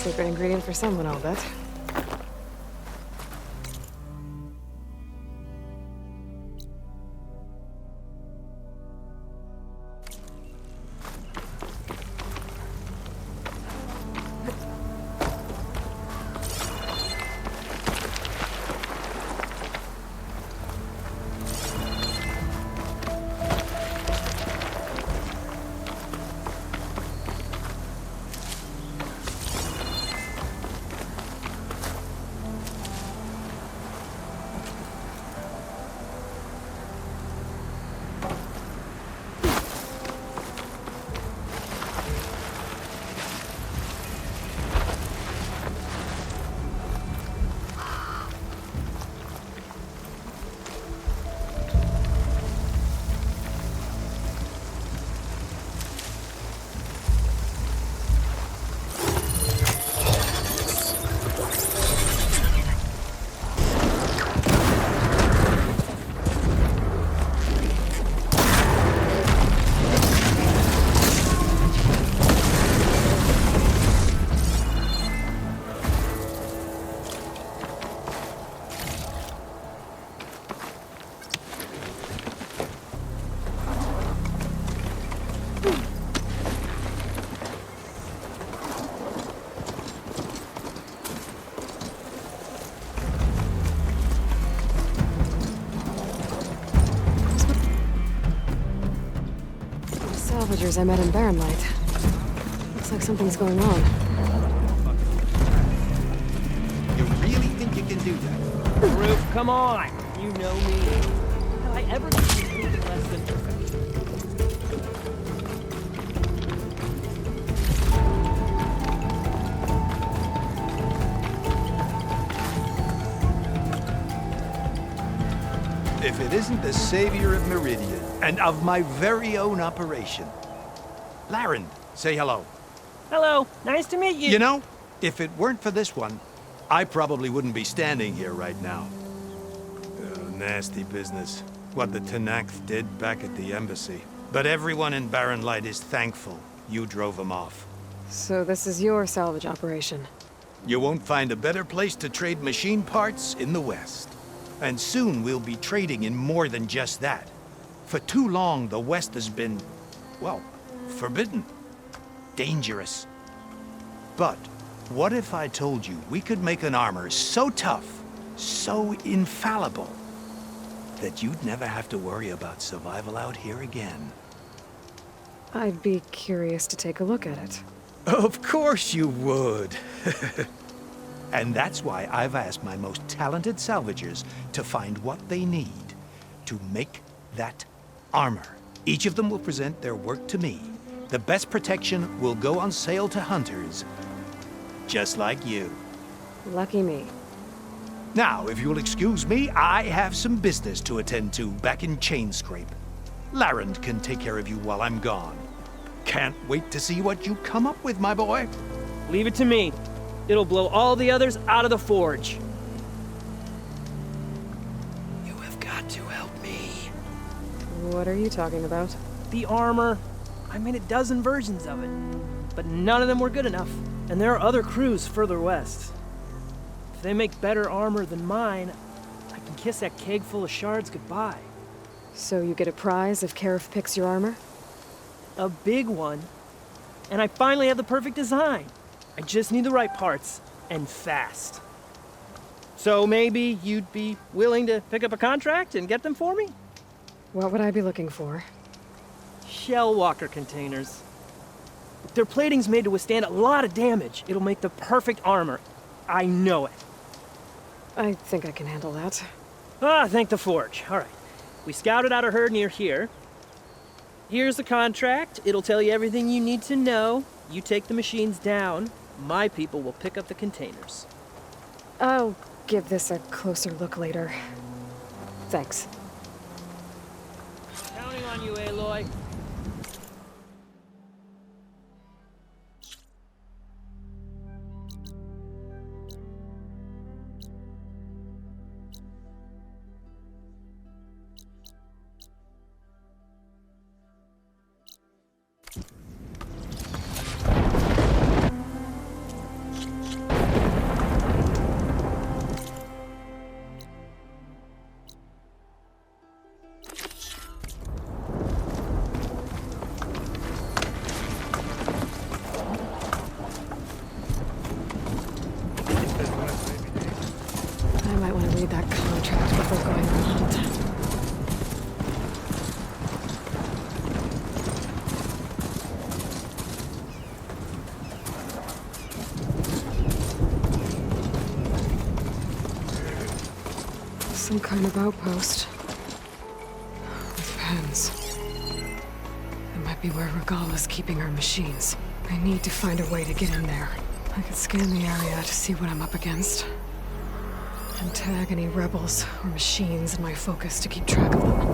Secret ingredient for someone, I'll bet. Salvagers I met in Barren Light. Looks like something's going on. You really think you can do that? Roof, come on! You know me. Have I ever been anything less than perfect? If it isn't the savior of Meridian, and of my very own operation. Laren, say hello. Hello, nice to meet you. You know, if it weren't for this one, I probably wouldn't be standing here right now. Nasty business. What the Tenakth did back at the embassy. But everyone in Barren Light is thankful you drove them off. So this is your salvage operation? You won't find a better place to trade machine parts in the West. And soon we'll be trading in more than just that. For too long, the West has been, well, forbidden. Dangerous. But what if I told you we could make an armor so tough, so infallible, that you'd never have to worry about survival out here again? I'd be curious to take a look at it. Of course you would. And that's why I've asked my most talented salvagers to find what they need to make that armor. Each of them will present their work to me. The best protection will go on sale to hunters, just like you. Lucky me. Now, if you'll excuse me, I have some business to attend to back in Chainscrape. Laren can take care of you while I'm gone. Can't wait to see what you come up with, my boy. Leave it to me. It'll blow all the others out of the forge. You have got to help me. What are you talking about? The armor. I made a dozen versions of it, but none of them were good enough. And there are other crews further west. If they make better armor than mine, I can kiss that keg full of shards goodbye. So you get a prize if Karif picks your armor? A big one. And I finally have the perfect design. I just need the right parts, and fast. So maybe you'd be willing to pick up a contract and get them for me? What would I be looking for? Shell walker containers. Their plating's made to withstand a lot of damage. It'll make the perfect armor. I know it. I think I can handle that. Ah, thank the forge. All right. We scouted out a herd near here. Here's the contract. It'll tell you everything you need to know. You take the machines down. My people will pick up the containers. I'll give this a closer look later. Thanks. Counting on you, Aloy. Some kind of outpost. With pens. It might be where Regala's keeping her machines. I need to find a way to get in there. I could scan the area to see what I'm up against. And tag any rebels or machines in my focus to keep track of them.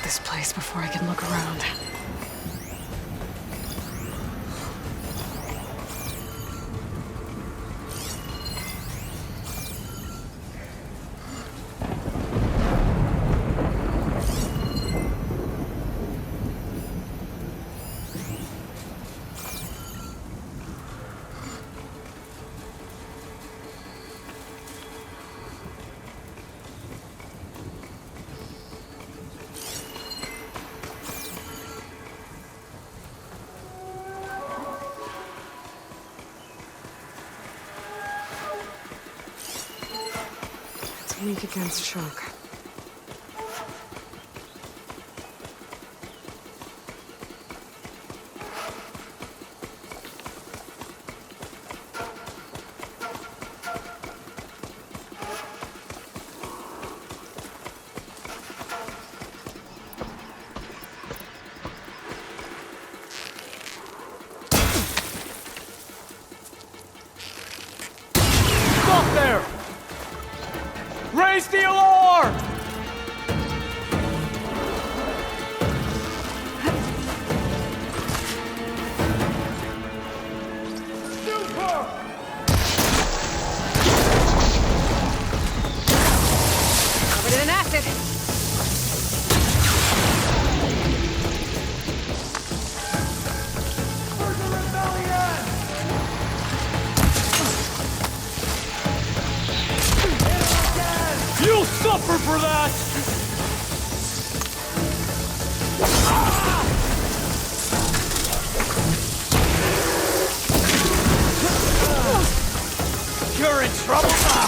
This place before I can look around. Weak against shock. Stop there! Raise the alarm! Covered in an acid. Where's the rebellion? You'll suffer for that! You're in trouble now!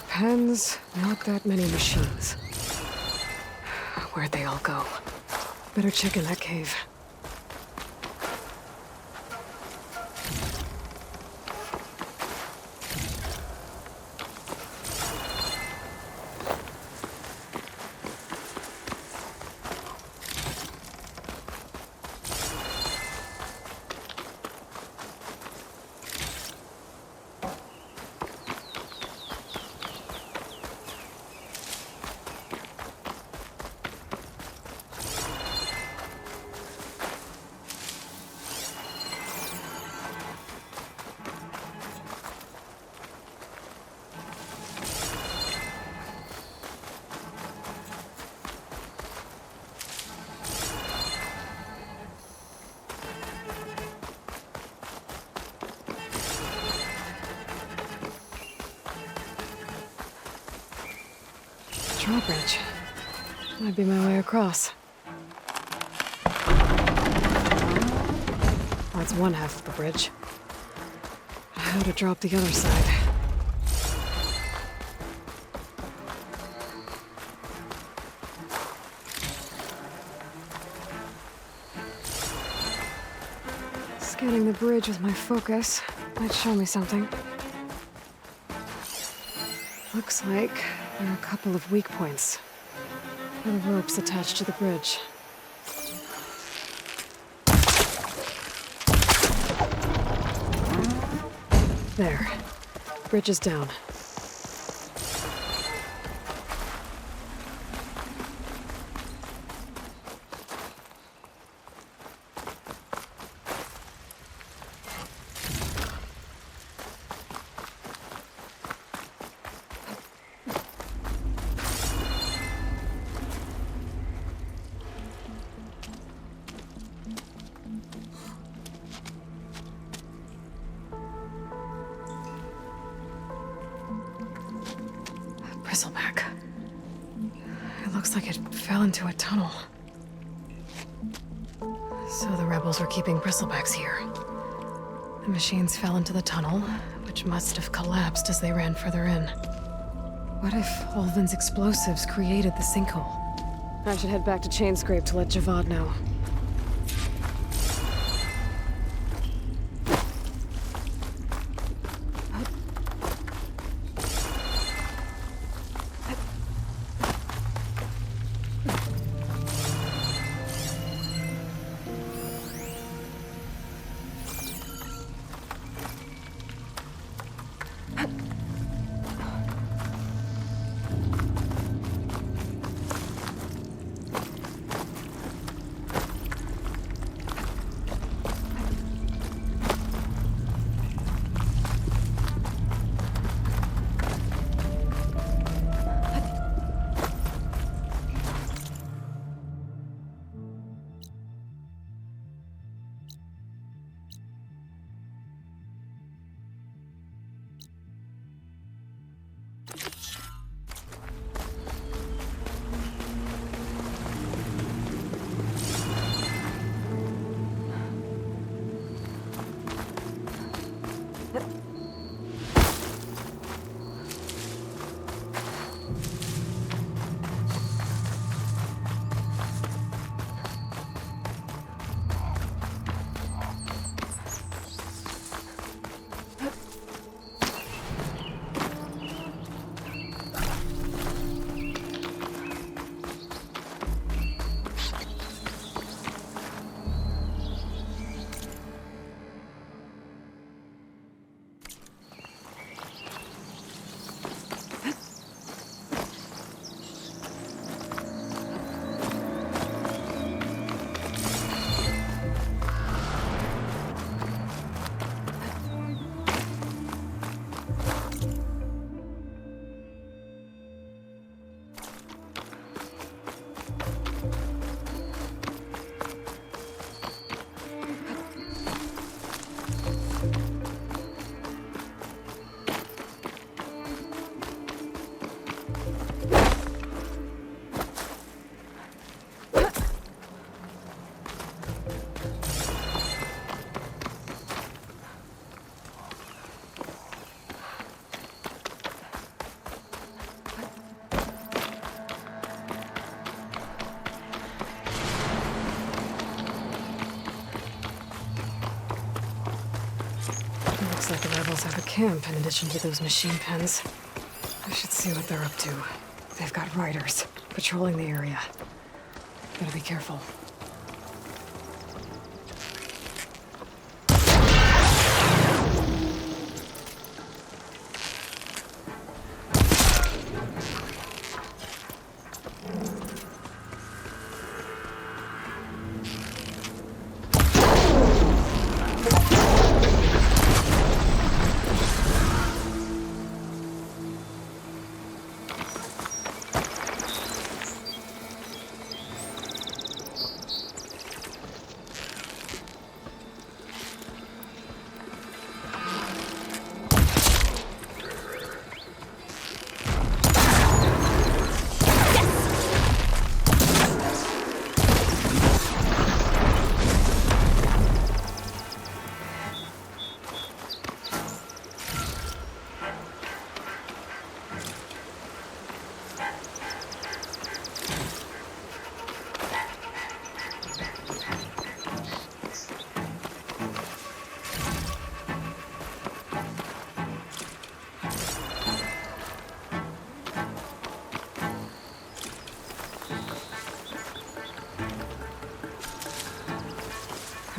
Pens, not that many machines. Where'd they all go? Better check in that cave. drawbridge. Might be my way across. That's one half of the bridge. How to drop the other side? Scanning the bridge with my focus might show me something. Looks like there are a couple of weak points. There are ropes attached to the bridge. There. Bridge is down. Bristleback. It looks like it fell into a tunnel. So the rebels were keeping bristlebacks here. The machines fell into the tunnel, which must have collapsed as they ran further in. What if Olvin's explosives created the sinkhole? I should head back to Chainscrape to let Javad know. Looks like the rebels have a camp in addition to those machine pens. I should see what they're up to. They've got riders patrolling the area. Gotta be careful.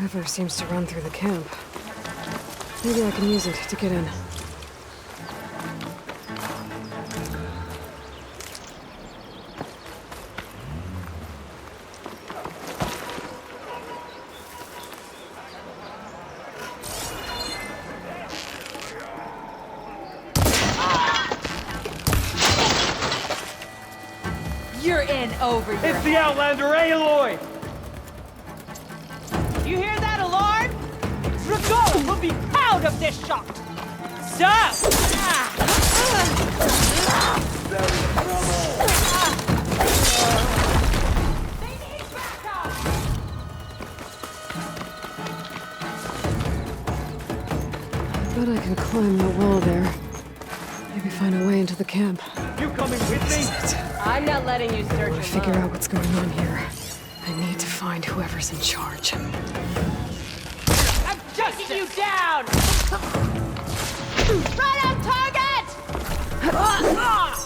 River seems to run through the camp. Maybe I can use it to get in. You're in over your It's the Outlander, Aloy! You hear that alarm? Drago will be proud of this shot! Stop! They need backup! Bet I can climb that wall there. Maybe find a way into the camp. You coming with me? I'm not letting you search To figure out what's going on here, I need to find whoever's in charge. I'm taking you down! Right on target!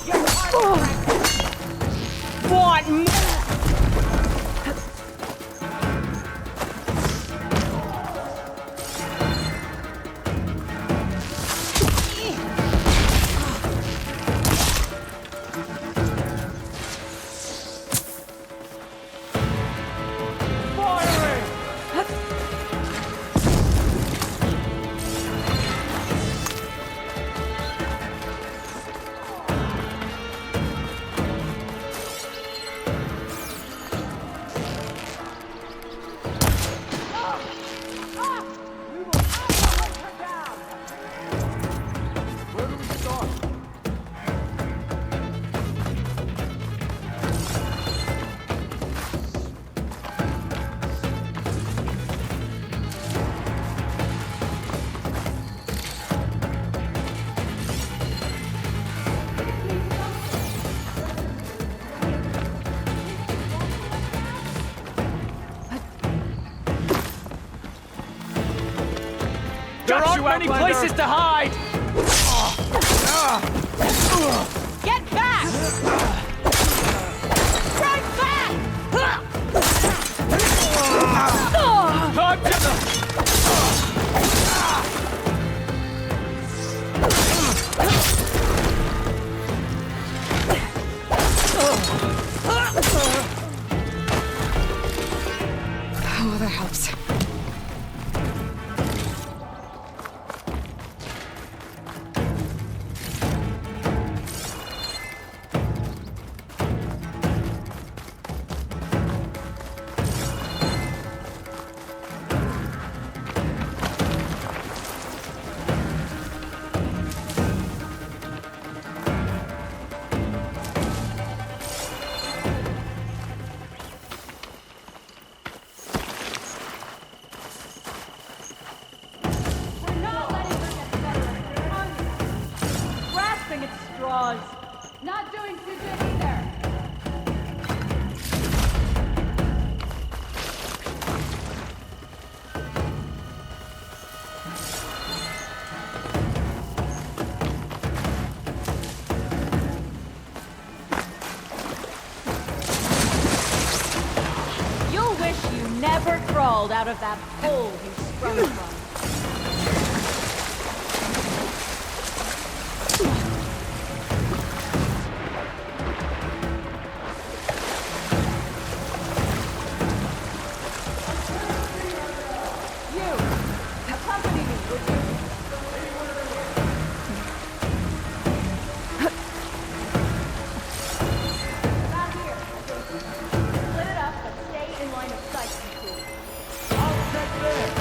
You're want more? There aren't many places to hide! Get back! Run back! Time to... Oh, that helps. We're not letting her get better. Grasping at straws. Not doing too good either. You'll wish you never crawled out of that hole you sprung from. You, accompany me, would you? Not here. Split it up, but stay in line of sight, you two. I'll check this.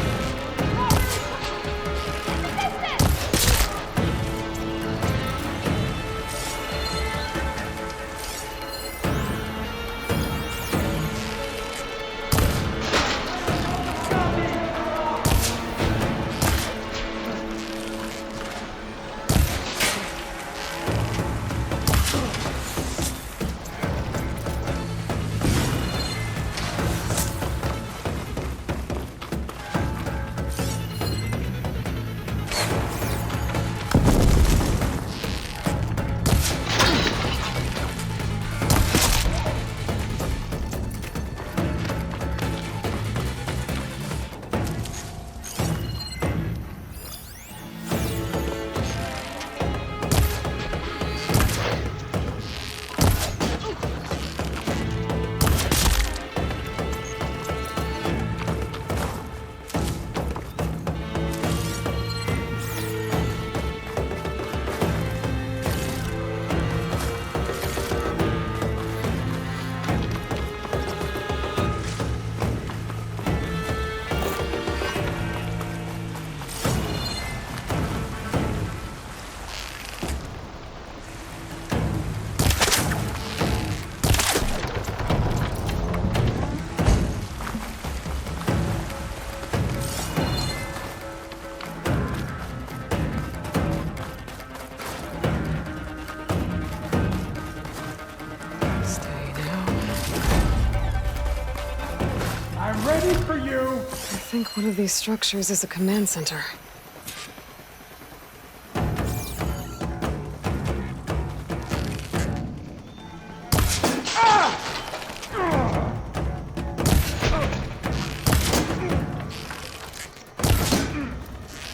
think one of these structures is a command center.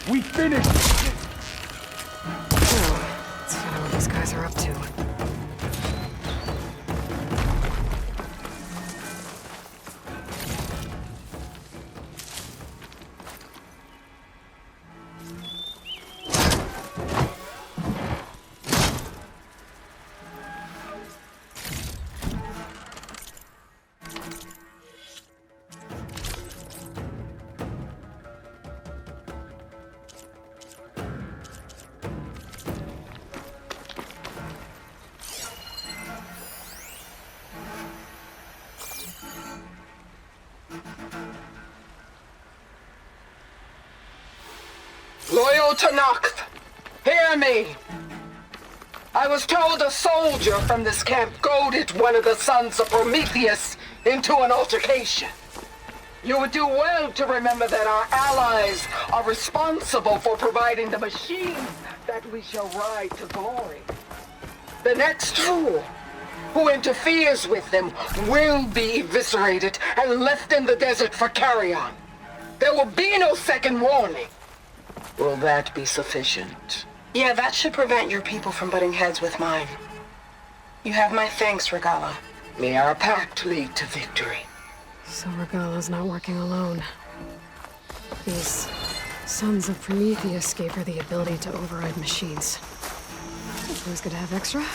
We finished! Let's find out what these guys are up to. Loyal to Noct, hear me. I was told a soldier from this camp goaded one of the sons of Prometheus into an altercation. You would do well to remember that our allies are responsible for providing the machines that we shall ride to glory. The next fool who interferes with them will be eviscerated and left in the desert for carrion. There will be no second warning. Will that be sufficient? Yeah, that should prevent your people from butting heads with mine. You have my thanks, Regala. May our pact lead to victory. So Regala's not working alone. These sons of Prometheus gave her the ability to override machines. It's always good to have extra.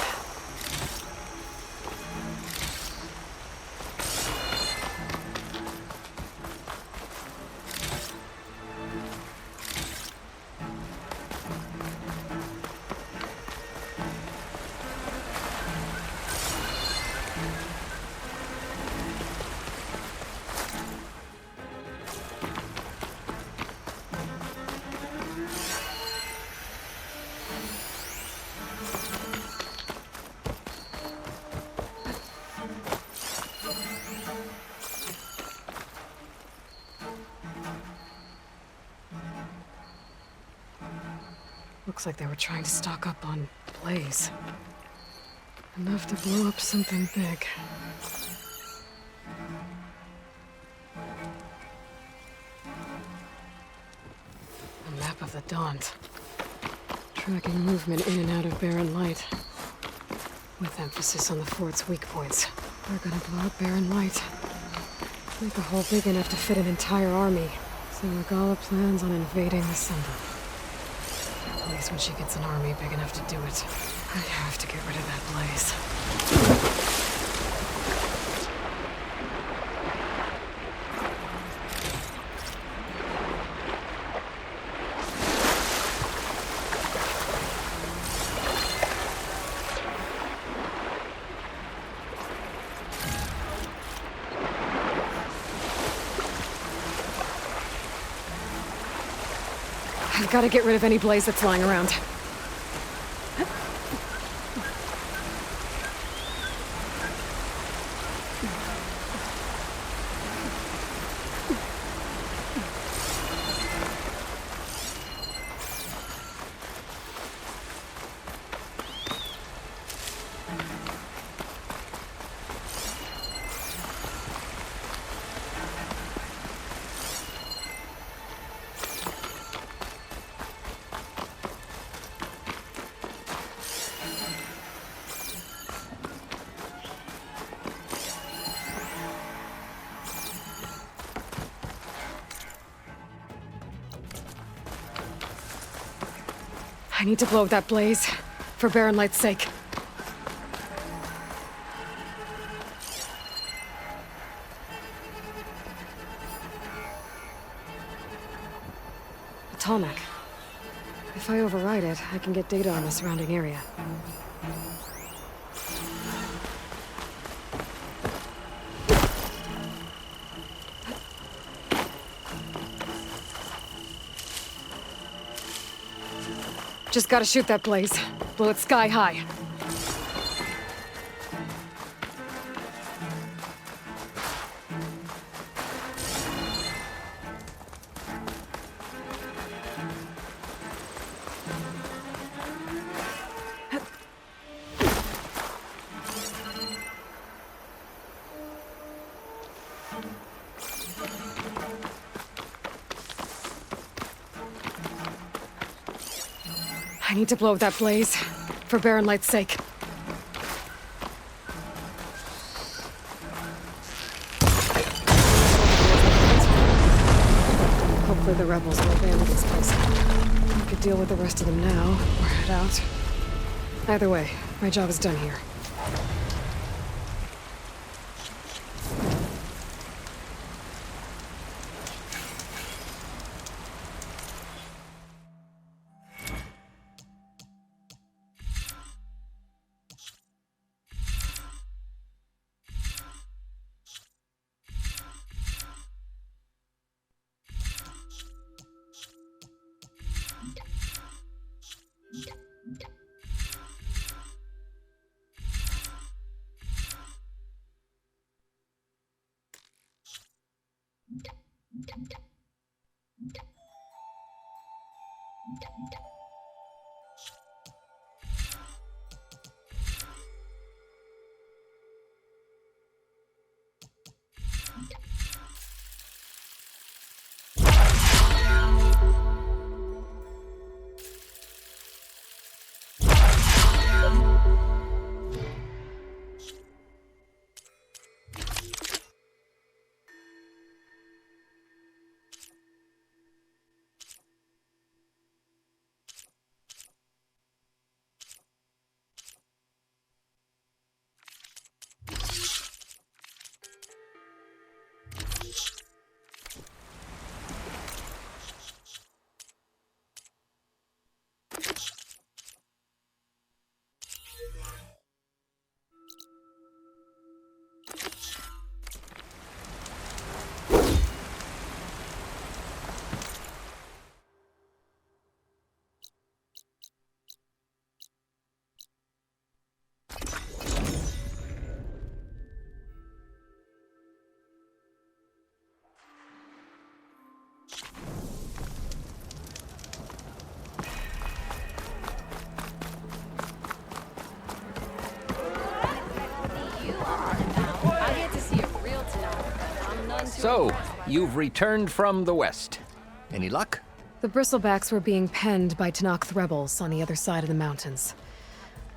Looks like they were trying to stock up on blaze. Enough to blow up something big. A map of the Daunt. Tracking movement in and out of Barren Light. With emphasis on the fort's weak points. They're gonna blow up Barren Light. Make a hole big enough to fit an entire army. So Regala plans on invading the Sunday. At least when she gets an army big enough to do it. I have to get rid of that blaze. I've got to get rid of any blaze that's lying around. I need to blow that blaze, for Barren Light's sake. A Tallneck. If I override it, I can get data on the surrounding area. Just gotta shoot that blaze. Blow it sky high. need to blow up that blaze, for Baron Light's sake. Hopefully the rebels will abandon this place. I could deal with the rest of them now, or head out. Either way, my job is done here. So, you've returned from the west. Any luck? The bristlebacks were being penned by Tanakh rebels on the other side of the mountains.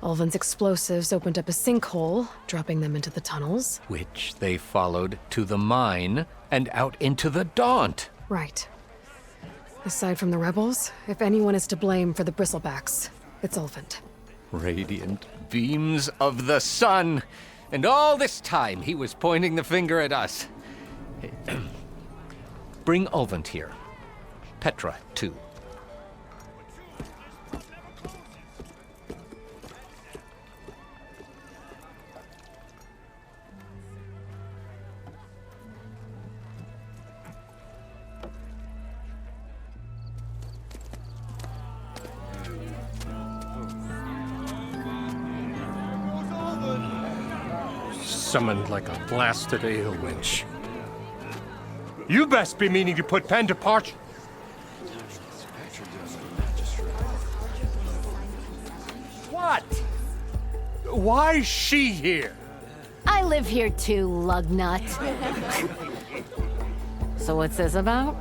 Ulvin's explosives opened up a sinkhole, dropping them into the tunnels. Which they followed to the mine and out into the Daunt. Right. Aside from the rebels, if anyone is to blame for the bristlebacks, it's Ulvin. Radiant beams of the sun. And all this time he was pointing the finger at us. Bring Ulvin here. Petra, too. Summoned like a blasted ale winch. You best be meaning to put pen to parch. What? Why is she here? I live here too, lugnut. So what's this about?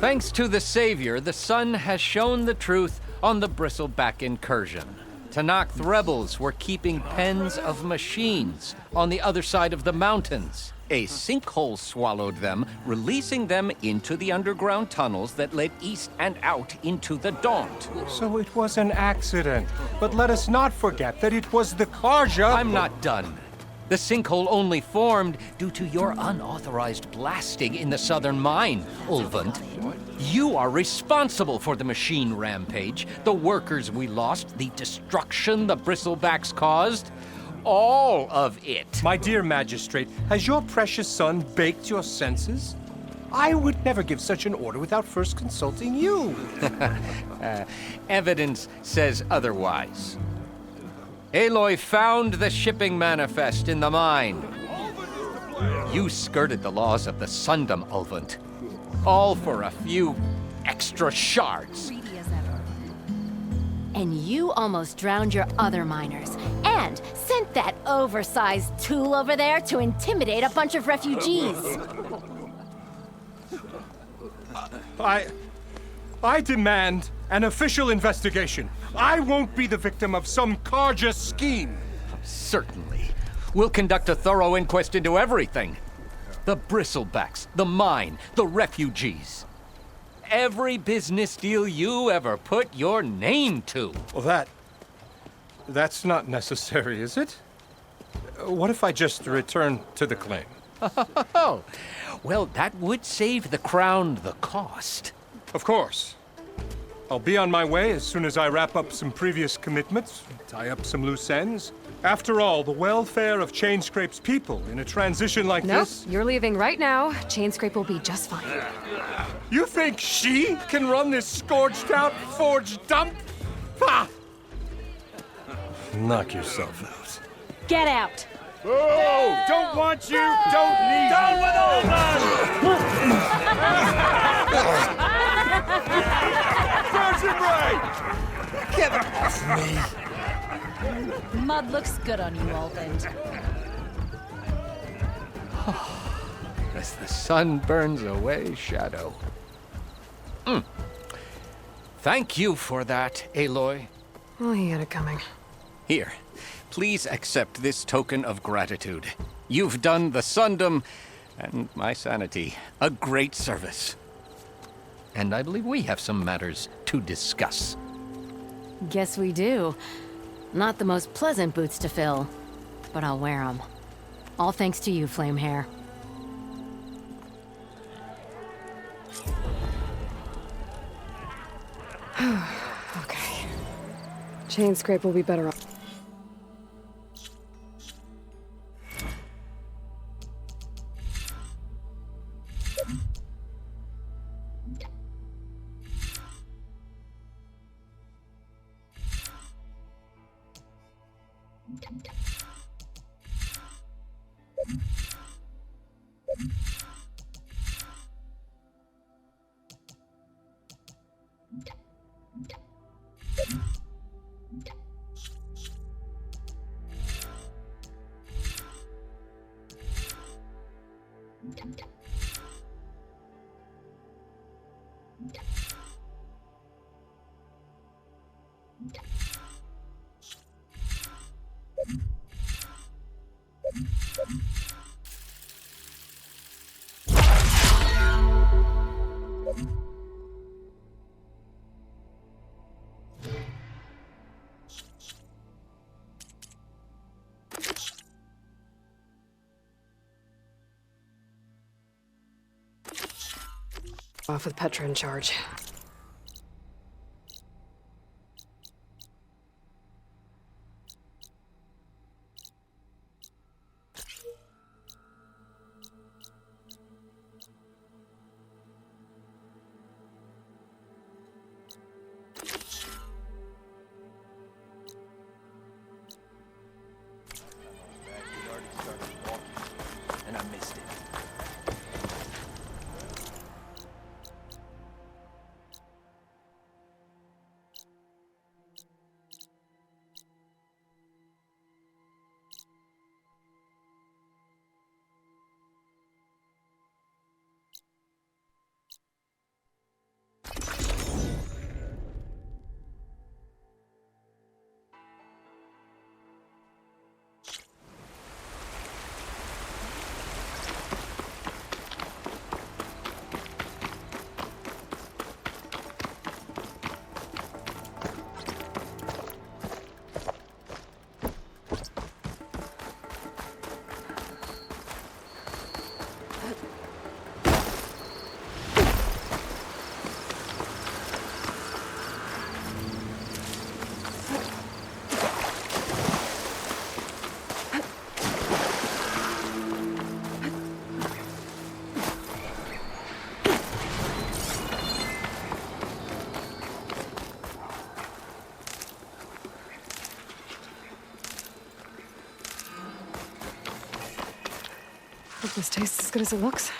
Thanks to the Savior, the sun has shown the truth on the bristleback incursion. Tanakh rebels were keeping pens of machines on the other side of the mountains. A sinkhole swallowed them, releasing them into the underground tunnels that led east and out into the Daunt. So it was an accident. But let us not forget that it was the Karja. I'm not done. The sinkhole only formed due to your unauthorized blasting in the southern mine, Ulvin. You are responsible for the machine rampage, the workers we lost, the destruction the bristlebacks caused. All of it. My dear magistrate, has your precious son baked your senses? I would never give such an order without first consulting you. Evidence says otherwise. Aloy found the shipping manifest in the mine. You skirted the laws of the Sundom, Ulvin. All for a few extra shards. And you almost drowned your other miners. And sent that oversized tool over there to intimidate a bunch of refugees. I demand An official investigation. I won't be the victim of some Carja scheme. Certainly. We'll conduct a thorough inquest into everything. The bristlebacks, the mine, the refugees. Every business deal you ever put your name to. Well, that's not necessary, is it? What if I just return to the claim? Oh, well, that would save the crown the cost. Of course. I'll be on my way as soon as I wrap up some previous commitments, tie up some loose ends. After all, the welfare of Chainscrape's people in a transition like Nope, this... you're leaving right now. Chainscrape will be just fine. You think she can run this scorched-out, forged dump? Ha! Knock yourself out. Get out! Oh, don't want you, don't need down with all that! Get off me! Mud looks good on you, Alvin. As the sun burns away shadow. Thank you for that, Aloy. Well, he had it coming. Here, please accept this token of gratitude. You've done the Sundom and my sanity a great service. And I believe we have some matters to discuss. Guess we do. Not the most pleasant boots to fill, but I'll wear them. All thanks to you, Flamehair. Okay. Chainscrape will be better off. Off with Petra in charge. And I missed it. Hope this tastes as good as it looks.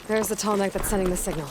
There's the tall neck that's sending the signal.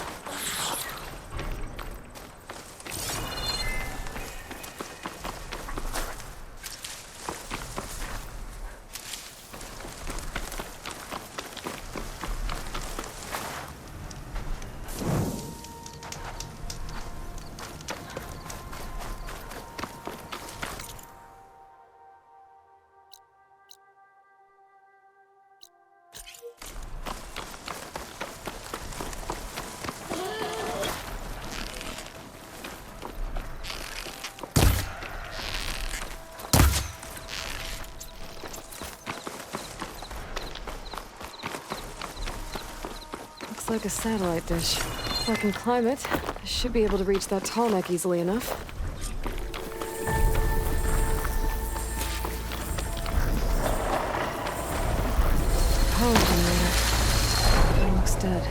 Looks like a satellite dish. If I can climb it, I should be able to reach that tall neck easily enough. Power generator. It looks dead.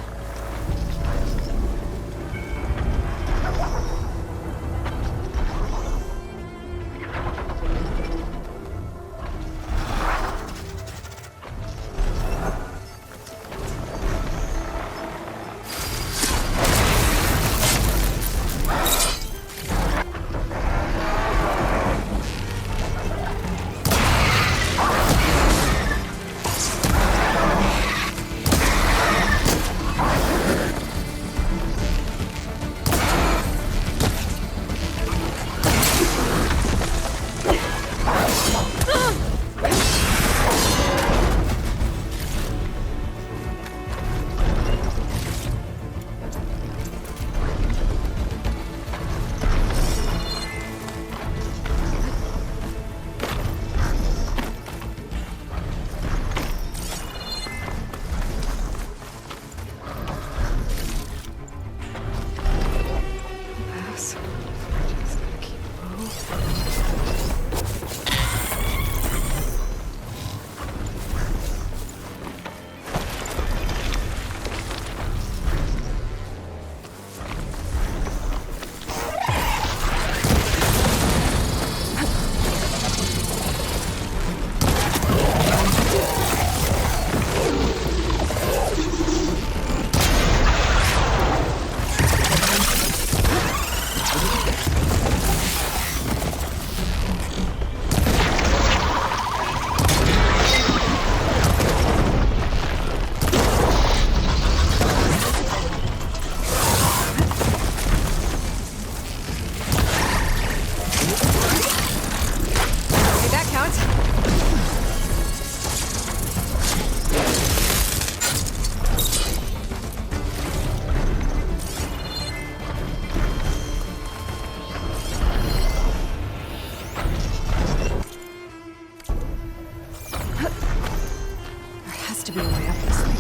To be a way up this thing.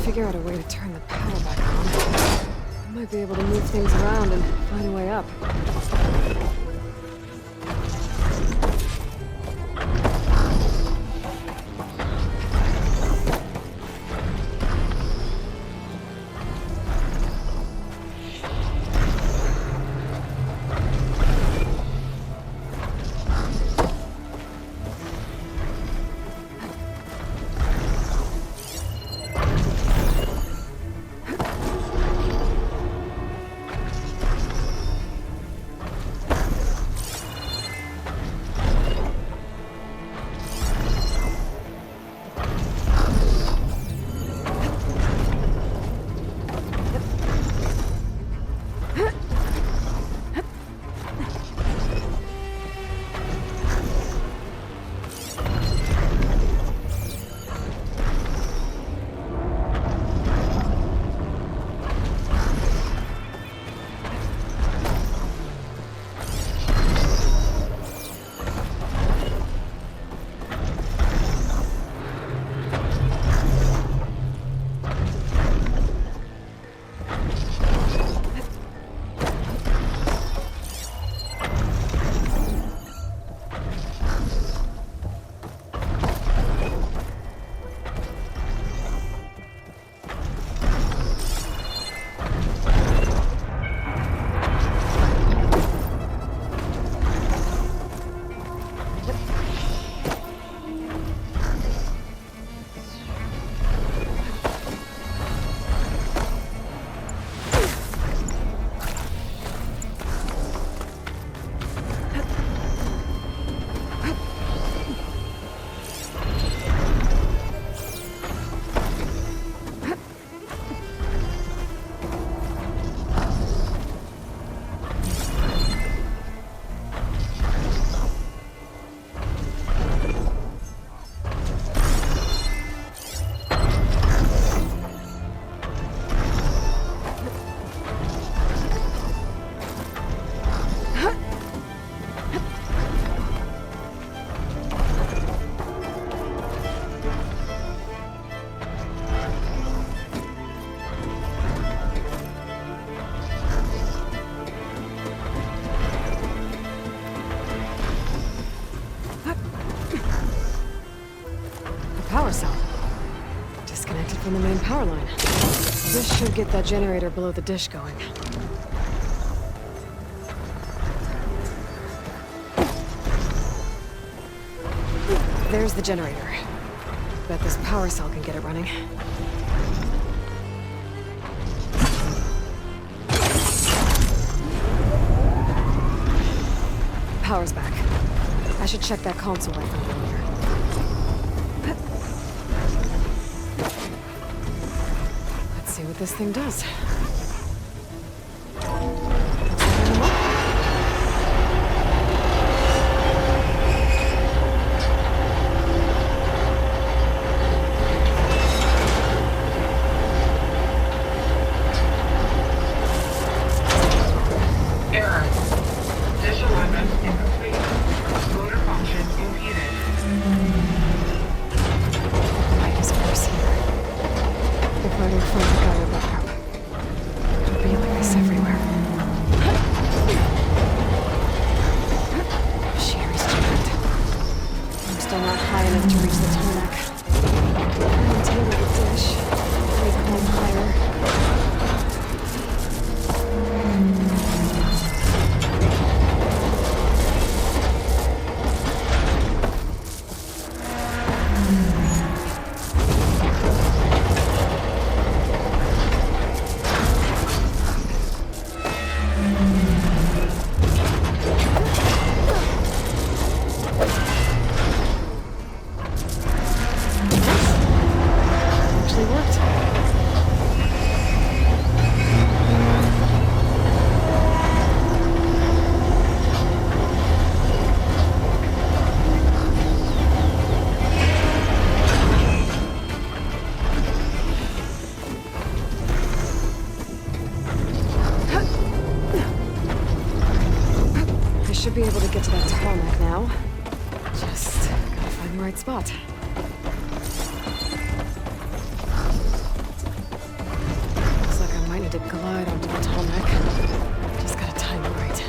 Figure out a way to turn the power back on. I might be able to move things around and find a way up. This should get that generator below the dish going. There's the generator. Bet this power cell can get it running. Power's back. I should check that console I found earlier. Let's see what this thing does. Error. Dish 11 incomplete. Motor function impeded. Light is worse here. If I don't find the gutter backup, it'll be like this everywhere. Machinery's jammed. I'm still not high enough to reach the tarmac. Until the dish. We climb higher. Actually worked. I should be able to get to that tarmac now. Just gotta find the right spot. Looks like I might need to glide onto the tarmac. Just gotta time it right.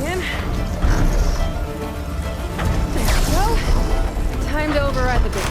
In. There we go. Time to override the big.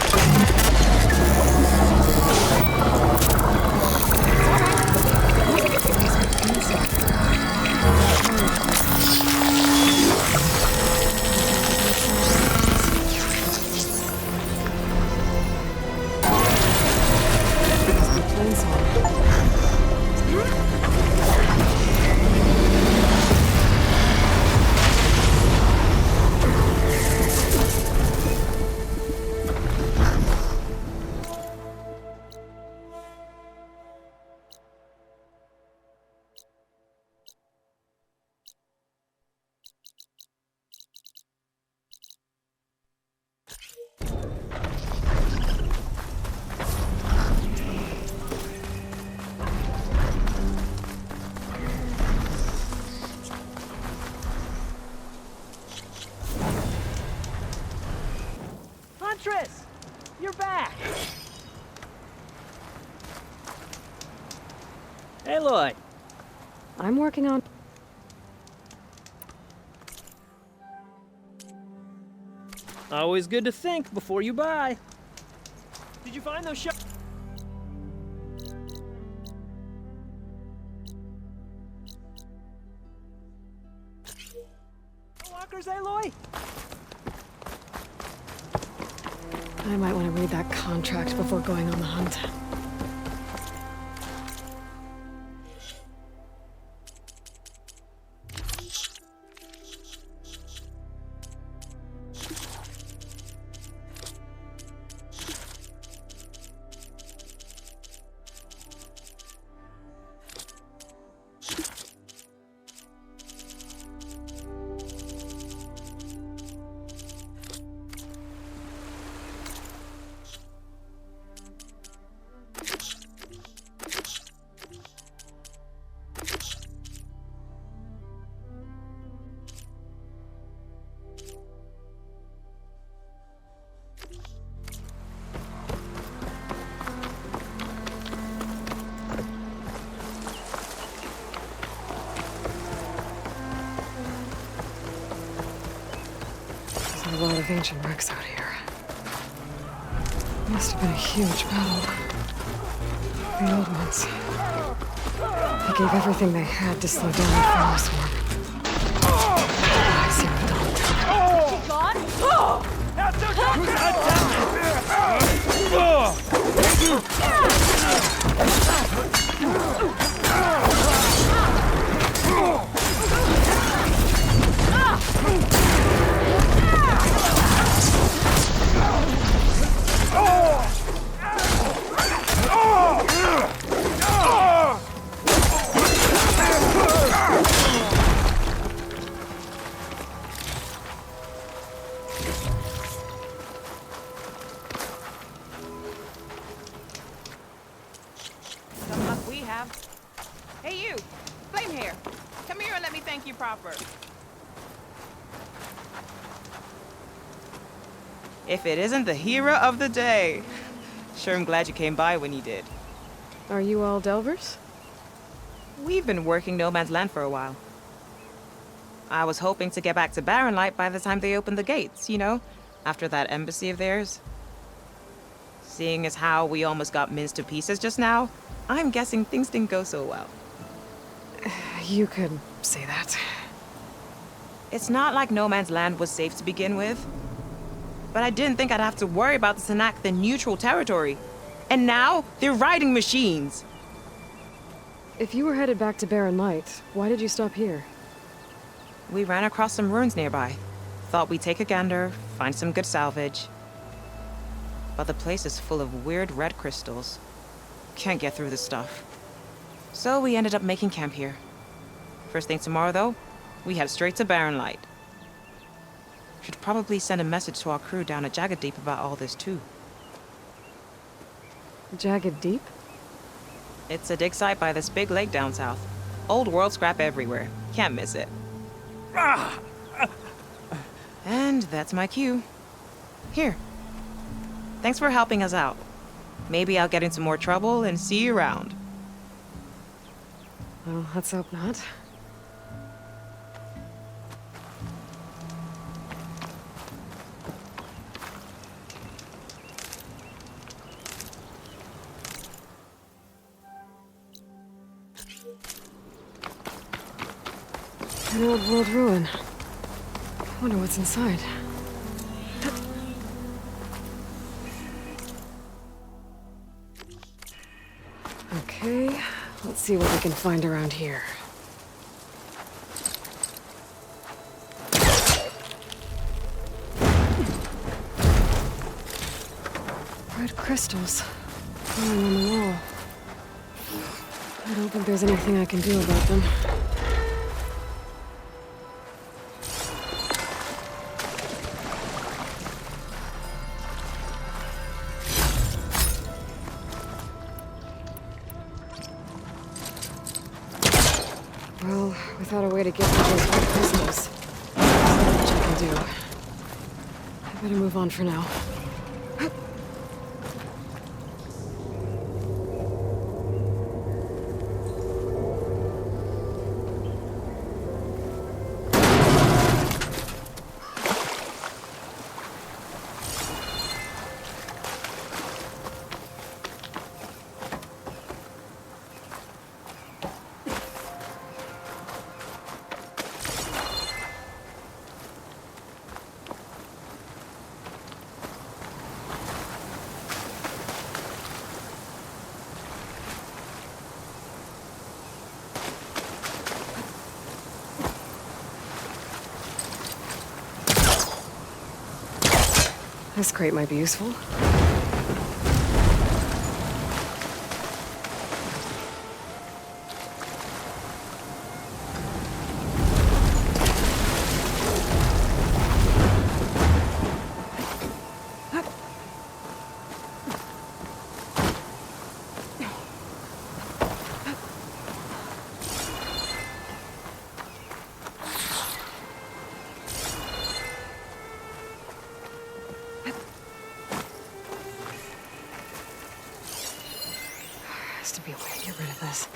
Huntress! You're back! Aloy! I'm working on... Always good to think before you buy. Did you find those walkers, Aloy? I might want to read that contract before going on the hunt. lot of ancient wrecks out here. Must have been a huge battle. The old ones. They gave everything they had to slow down the fire swarm. I see what Some luck we have. Hey you, flame hair. Come here and let me thank you proper. If it isn't the hero of the day. Sure am glad you came by when you did. Are you all Delvers? We've been working No Man's Land for a while. I was hoping to get back to Barren Light by the time they opened the gates, you know? After that embassy of theirs. Seeing as how we almost got minced to pieces just now, I'm guessing things didn't go so well. You could say that. It's not like No Man's Land was safe to begin with. But I didn't think I'd have to worry about the Tanakh in neutral territory. And now, they're riding machines. If you were headed back to Barren Light, why did you stop here? We ran across some ruins nearby. Thought we'd take a gander, find some good salvage. But the place is full of weird red crystals. Can't get through the stuff. So we ended up making camp here. First thing tomorrow, though, we head straight to Barren Light. Should probably send a message to our crew down at Jagged Deep about all this, too. Jagged Deep? It's a dig site by this big lake down south. Old world scrap everywhere. Can't miss it. And that's my cue. Here. Thanks for helping us out. Maybe I'll get into more trouble and see you around. Well, let's hope not. An old world ruin. I wonder what's inside. Okay, let's see what we can find around here. Red crystals glowing on the wall. I don't think there's anything I can do about them. Well, without a way to get to those red crystals, there's not much I can do. I better move on for now. This crate might be useful. Has to be a way to get rid of this.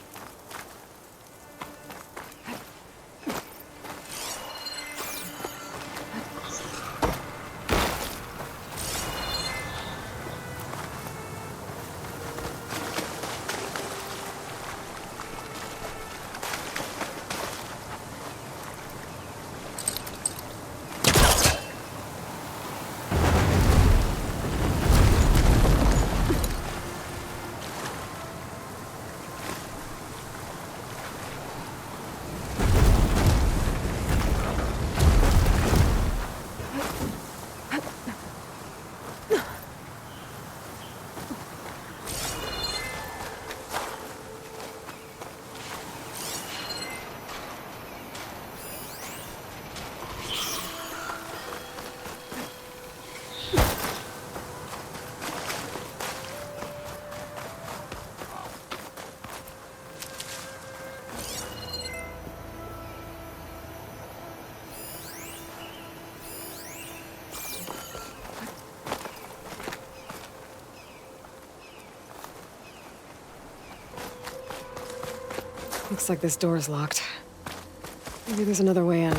Looks like this door's locked. Maybe there's another way in.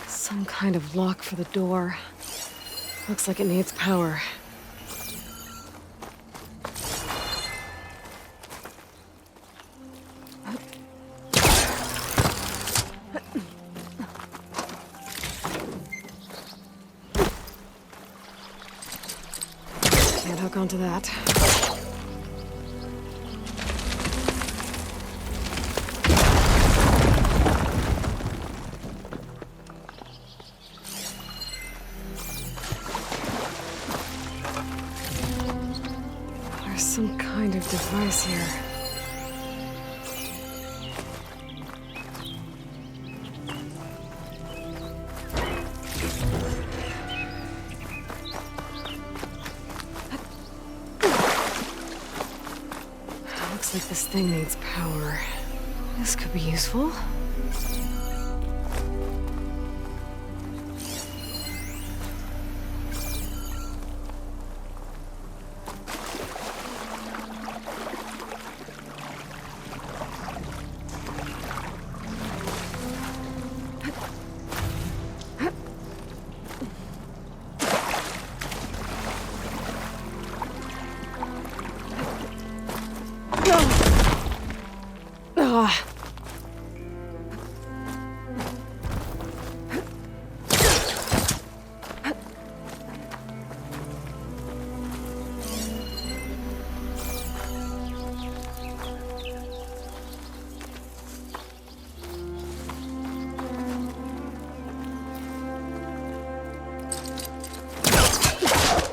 Some kind of lock for the door. Looks like it needs power. Can't hook onto that. There's some kind of device here. Looks like this thing needs power. This could be useful.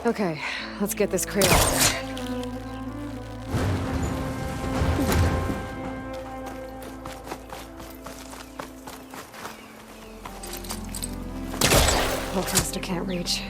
Okay, let's get this crate out there. Holcaster can't reach.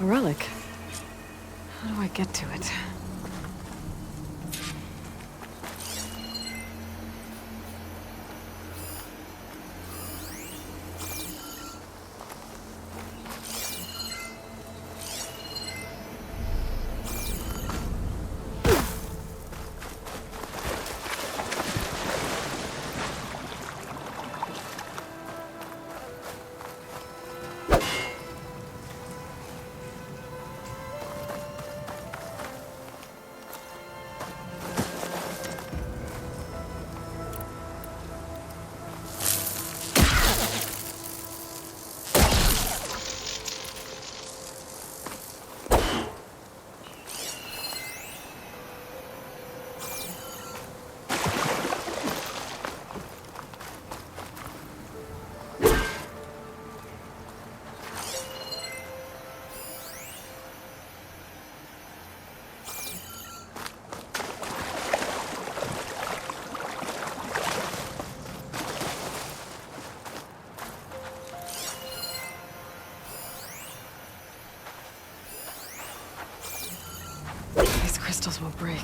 A relic. How do I get to it? These crystals won't break.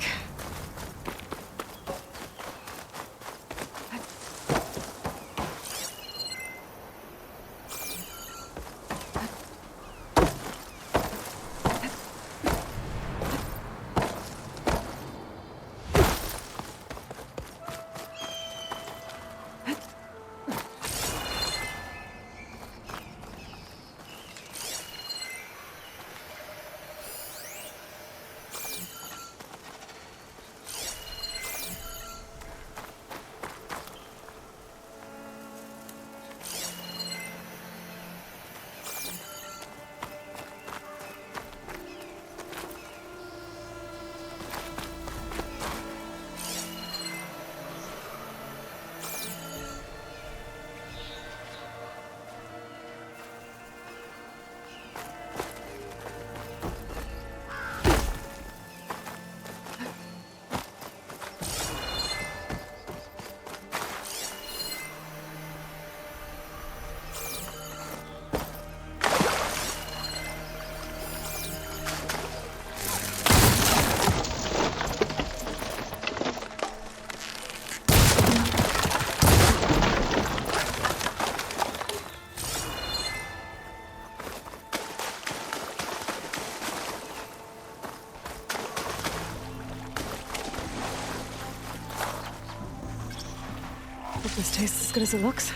Hope this tastes as good as it looks.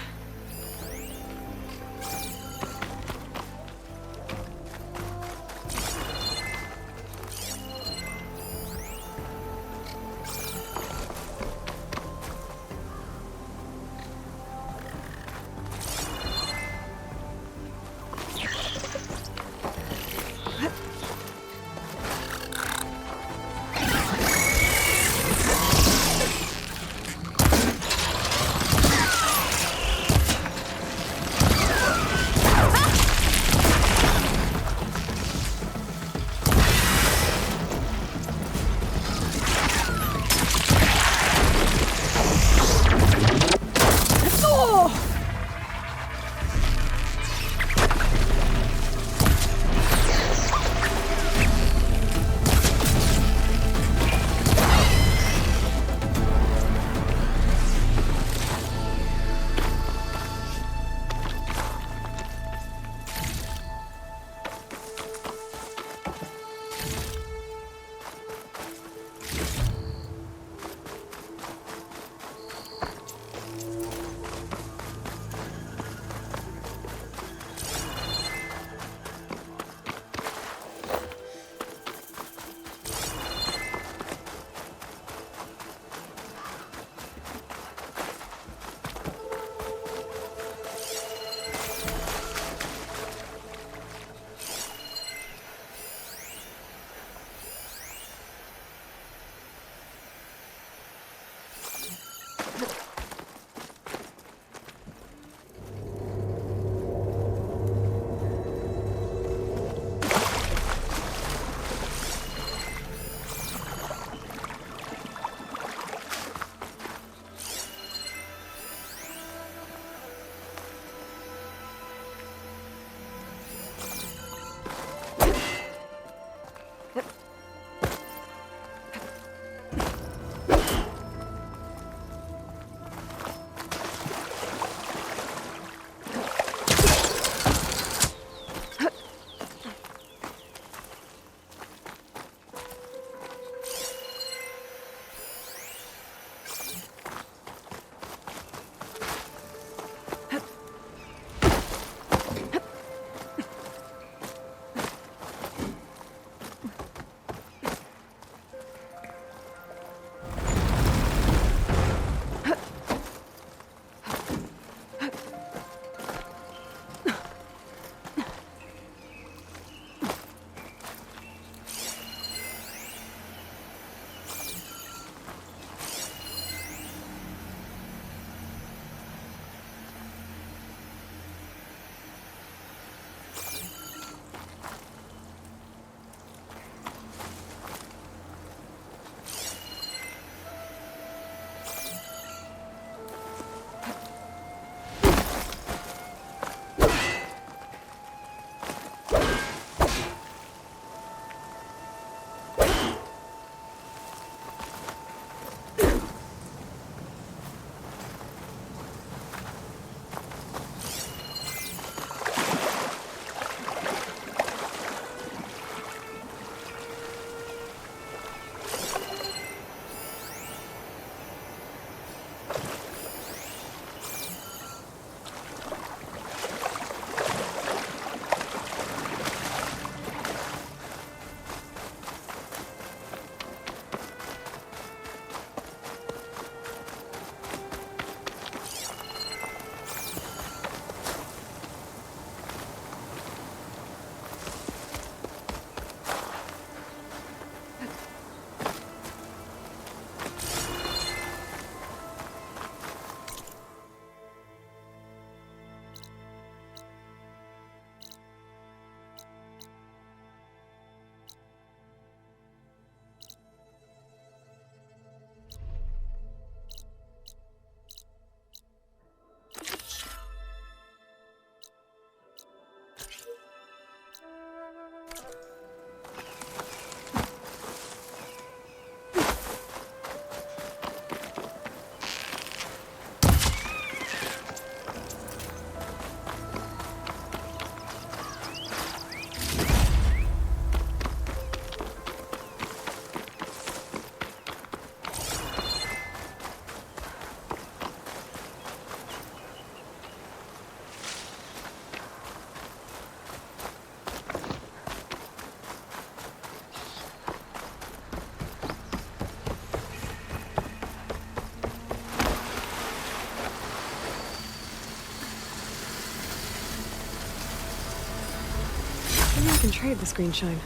can trade this green shine.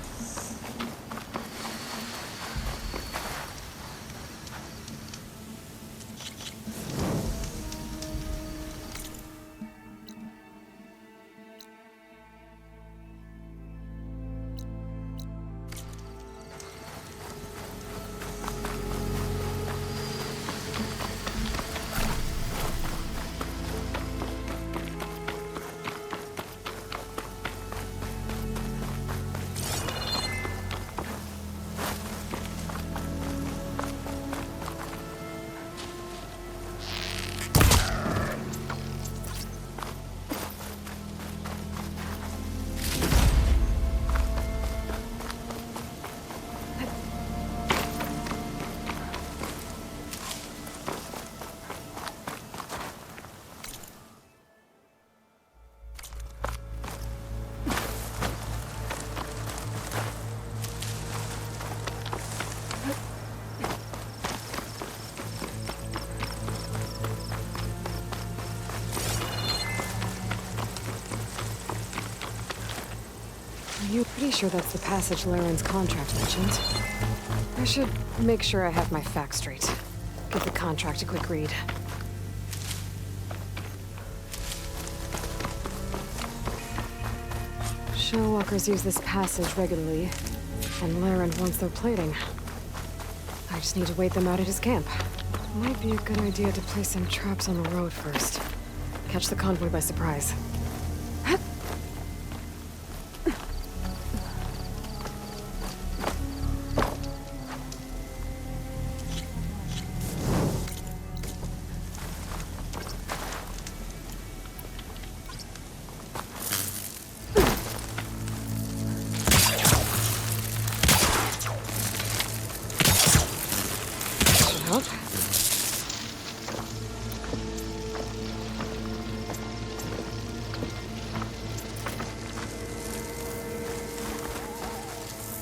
Are you pretty sure that's the passage Laren's contract mentioned? I should make sure I have my facts straight. Give the contract a quick read. Shellwalkers use this passage regularly, and Laren wants their plating. I just need to wait them out at his camp. Might be a good idea to place some traps on the road first. Catch the convoy by surprise.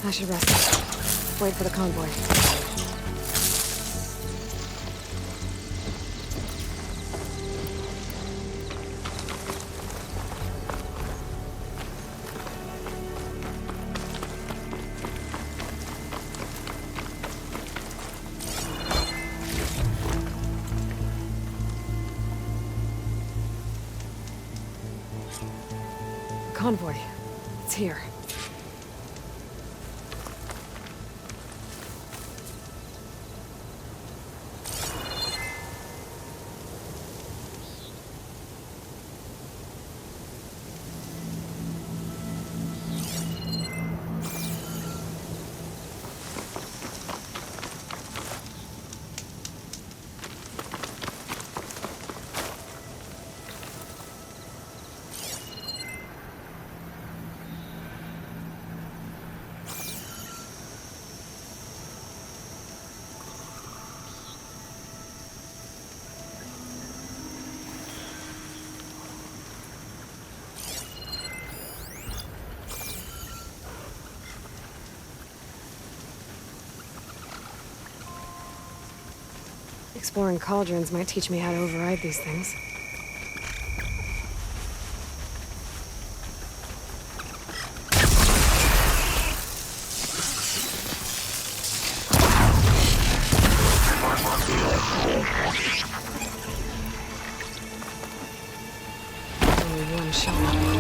I should rest. Wait for the convoy. Convoy. It's here. Exploring cauldrons might teach me how to override these things. Only one shot.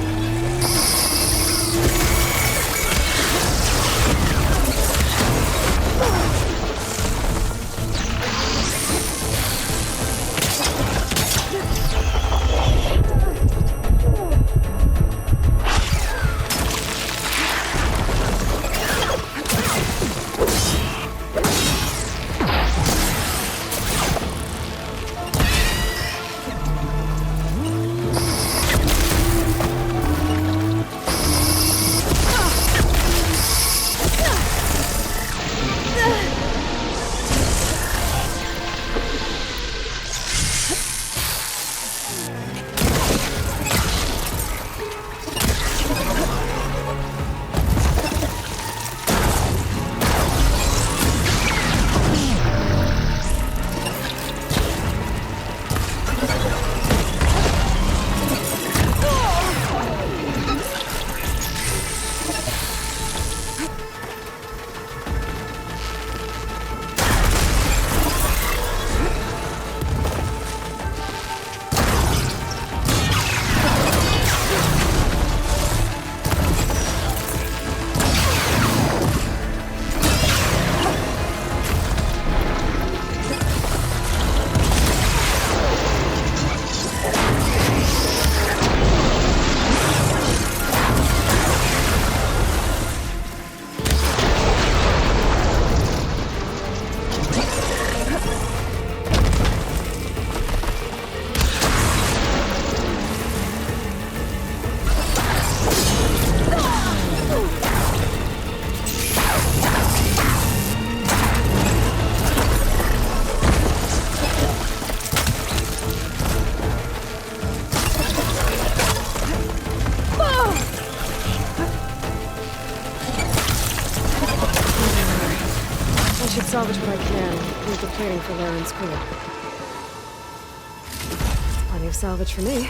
the plating for Laren's crew. Plenty of salvage for me.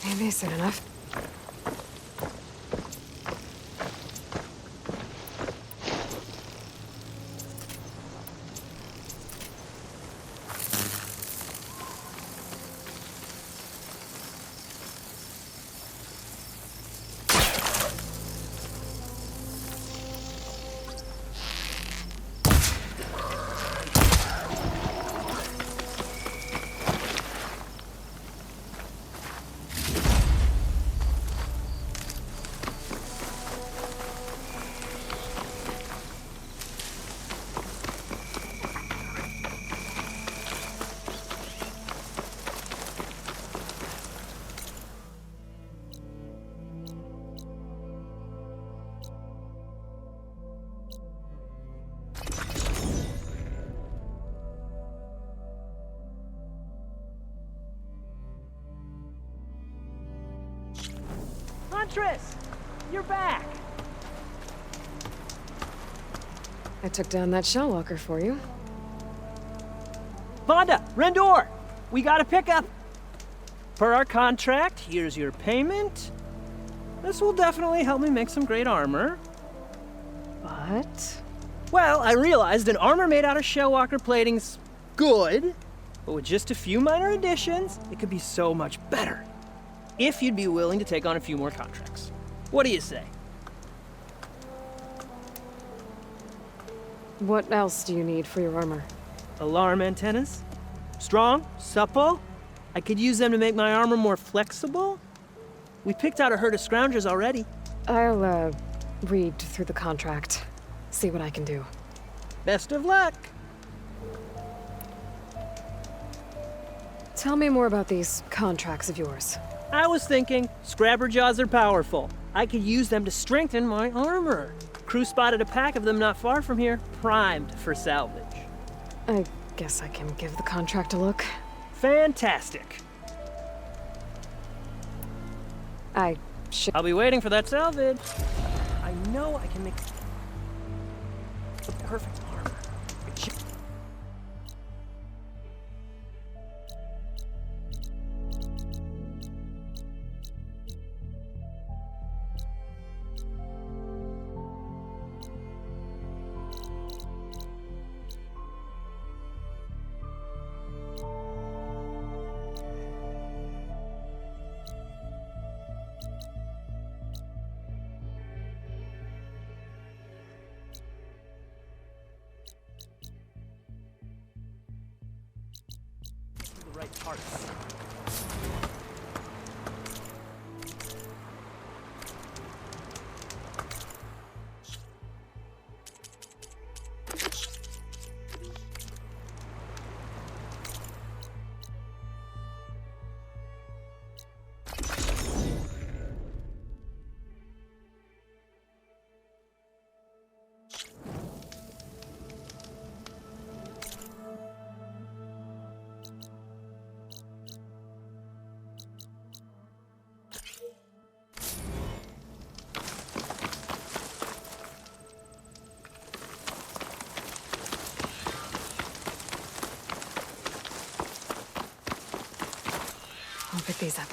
Maybe soon enough. Huntress! You're back! I took down that shell walker for you. Vonda! Rendor! We got a pickup! Per our contract, here's your payment. This will definitely help me make some great armor. But... Well, I realized an armor made out of shell walker plating's good, but with just a few minor additions, it could be so much better. If you'd be willing to take on a few more contracts. What do you say? what else do you need for your armor? Alarm antennas? Strong? Supple? I could use them to make my armor more flexible? We picked out a herd of scroungers already. I'll, read through the contract. See what I can do. Best of luck! Tell me more about these contracts of yours. I was thinking, scrabber jaws are powerful. I could use them to strengthen my armor. Crew spotted a pack of them not far from here, primed for salvage. I guess I can give the contract a look. Fantastic. I'll be waiting for that salvage. I know I can make the perfect armor. The right parts. I'll pick these up.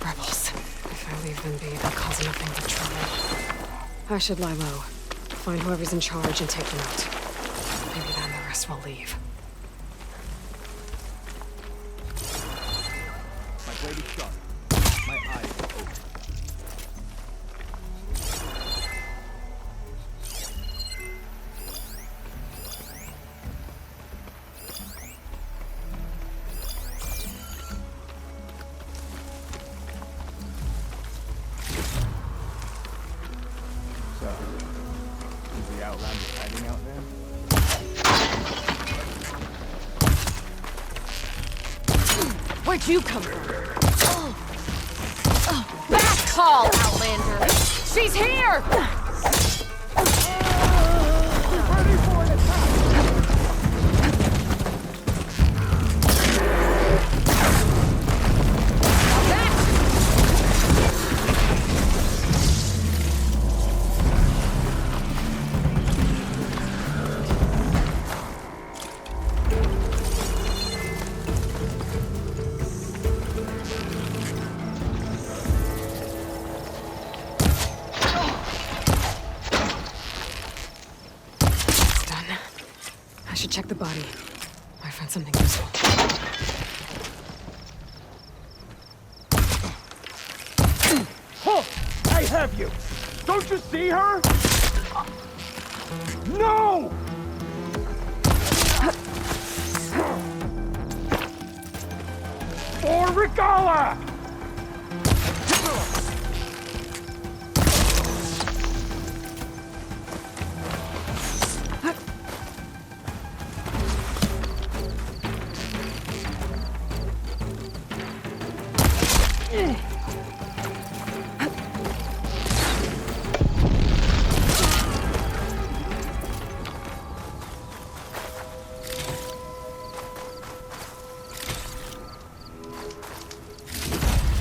Rebels. If I leave them be, they'll cause nothing but trouble. I should lie low. Find whoever's in charge and take them out. Maybe then the rest will leave. My blade is sharp. My eyes are open. So, is the Outlander hiding out there? Where'd you come from? Back call, Outlander! She's here! I should check the body. Might find something useful. Oh! I have you! Don't you see her? No! Or Regala!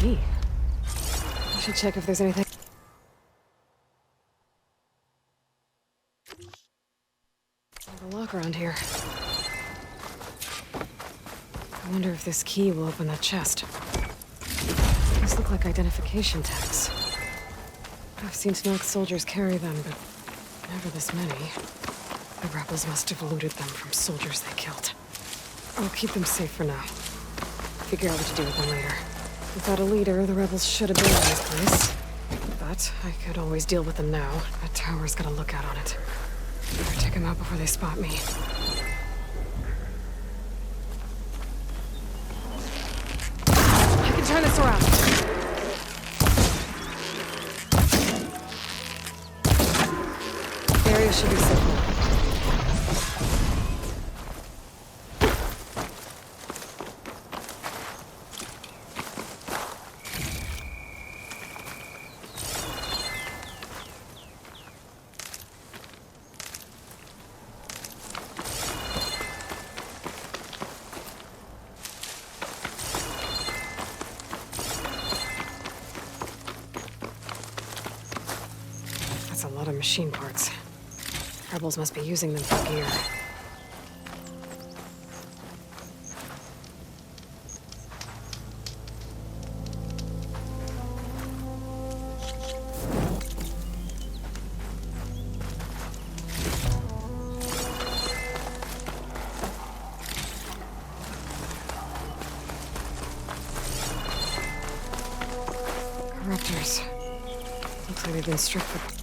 Key. I should check if there's anything. There's a lock around here. I wonder if this key will open that chest. These look like identification tags. I've seen Tanakh soldiers carry them, but never this many. The rebels must have looted them from soldiers they killed. I'll keep them safe for now. Figure out what to do with them later. Without a leader, the rebels should have been in this place. But I could always deal with them now. That tower's got a lookout on it. Better take them out before they spot me. I can turn this around. The area should be simple. That's a lot of machine parts. Rebels must be using them for gear. Corruptors. Looks like they've been stripped for parts.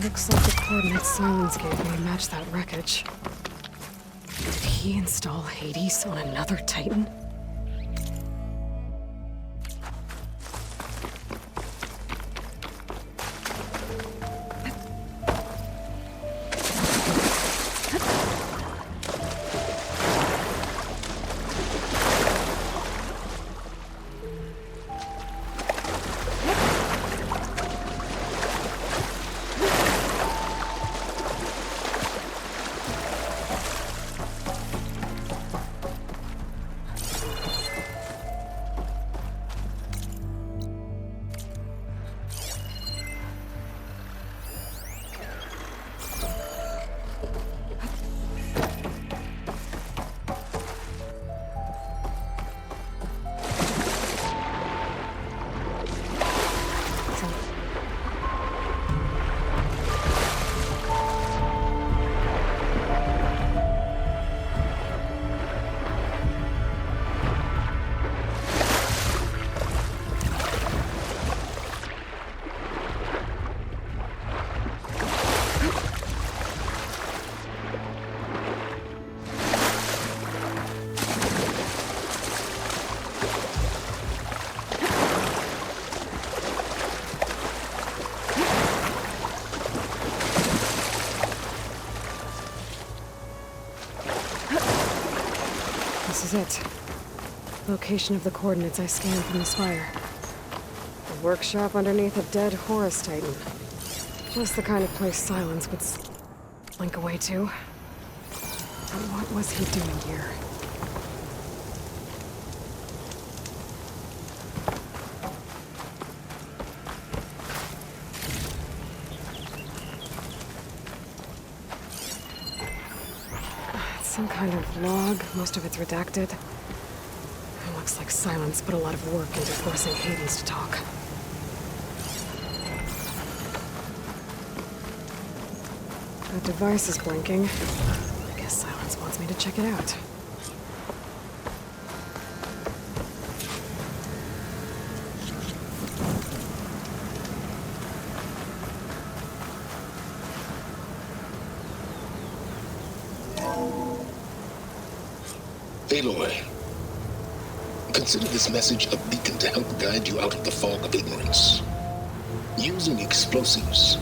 Looks like the coordinates Silence gave me match that wreckage. Did he install Hades on another Titan? This is it. Location of the coordinates I scanned from the spire. A workshop underneath a dead Horus Titan. Just the kind of place Silence would slink away to. But what was he doing here? Some kind of log, most of it's redacted. It looks like Silence put a lot of work into forcing Hades to talk. That device is blinking. I guess Silence wants me to check it out. Aloy, consider this message a beacon to help guide you out of the fog of ignorance. Using explosives,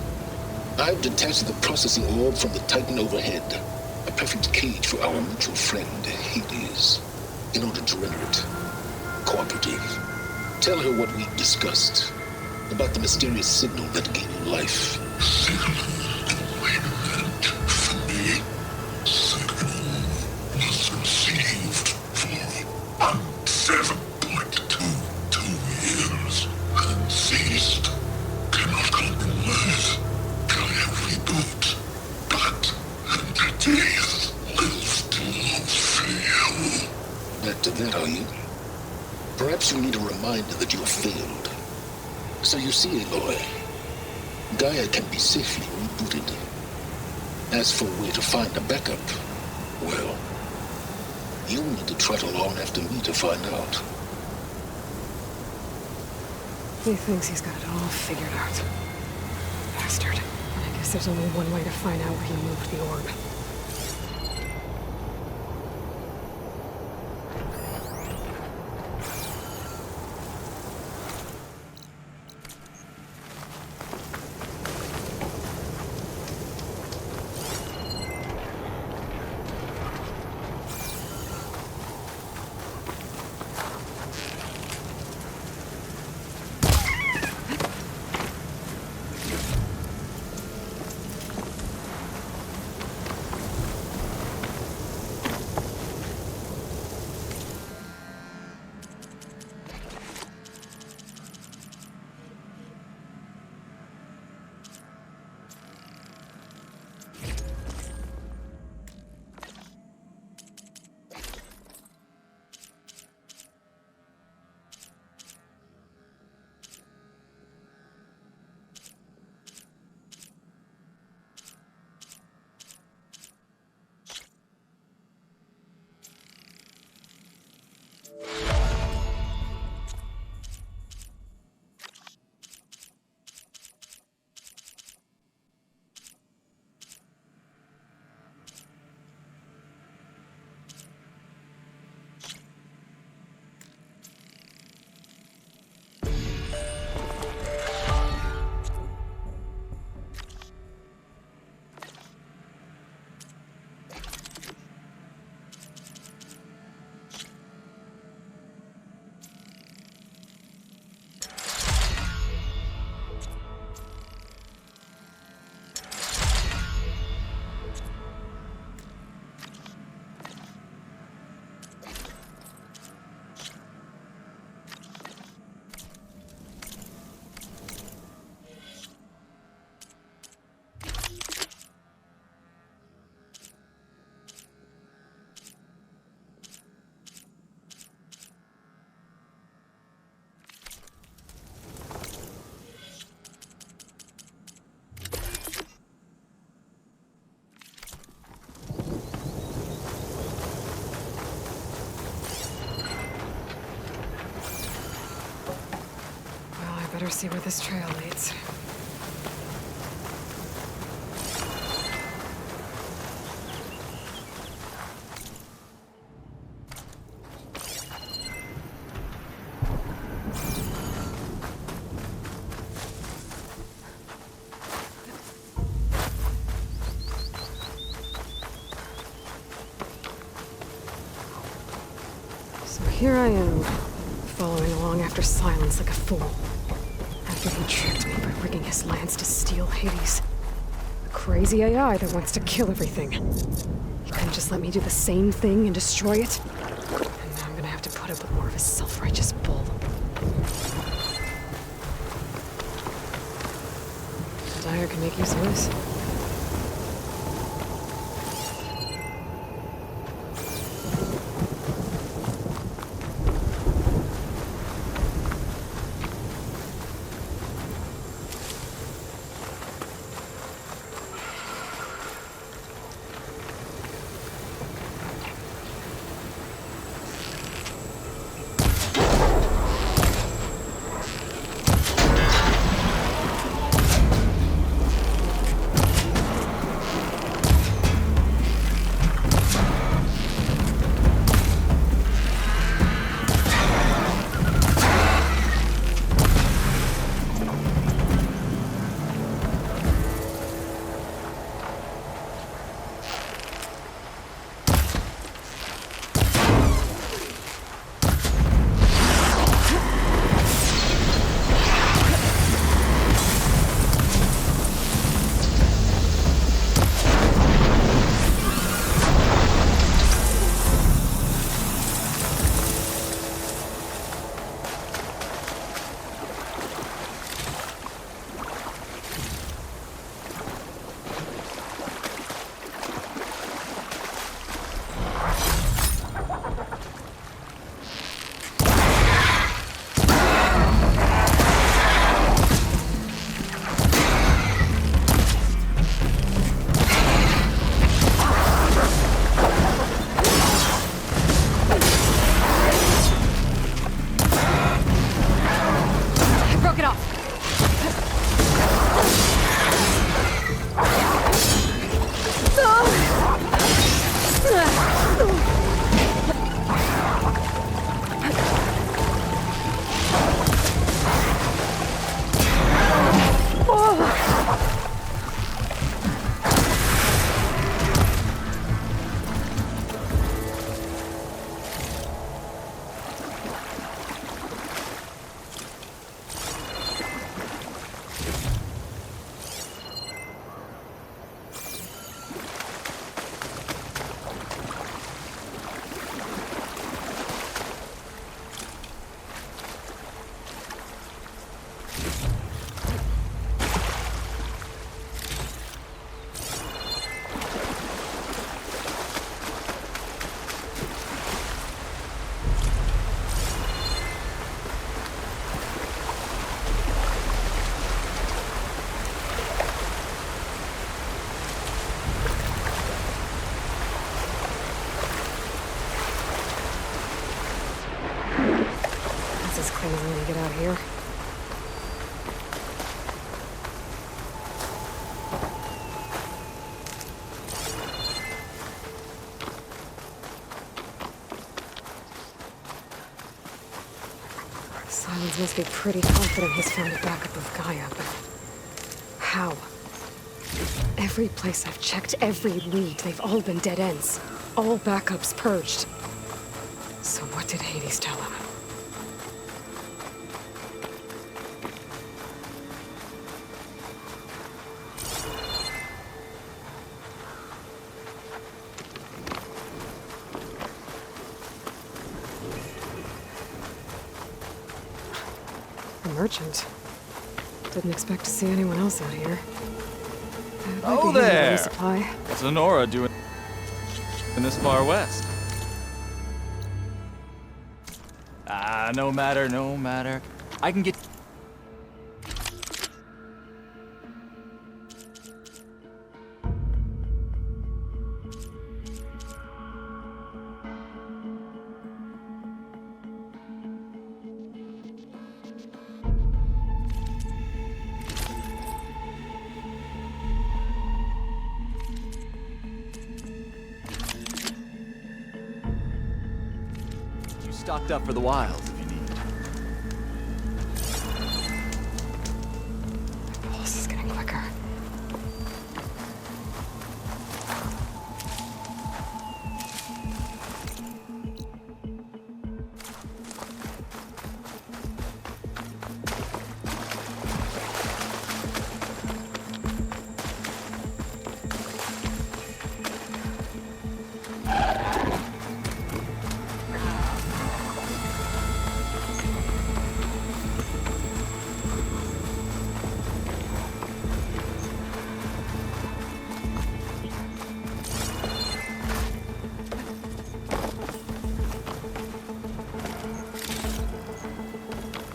I've detached the processing orb from the Titan overhead, a perfect cage for our mutual friend, Hades, in order to render it cooperative. Tell her what we've discussed about the mysterious signal that gave you life. That are you? Perhaps you need a reminder that you have failed. So you see, Aloy, Gaia can be safely rebooted. As for where to find a backup, well, you'll need to trot along after me to find out. He thinks he's got it all figured out. Bastard. I guess there's only one way to find out where he moved the orb. see where this trail leads. So here I am, following along after Silence like a fool. After he tricked me by rigging his lance to steal Hades. A crazy AI that wants to kill everything. He couldn't just let me do the same thing and destroy it? And now I'm gonna have to put up with more of his self-righteous bull. Dyer can make use of this. Clean as I'm gonna get out of here. Silence must be pretty confident he's found a backup of Gaia, but how? Every place I've checked, every lead, they've all been dead ends. All backups purged. So what did Hades tell him? A merchant. Didn't expect to see anyone else out here. Oh there! What's Lenora doing in this far west? No matter, no matter. I can get... Stocked up for the wilds if you need. My pulse is getting quicker.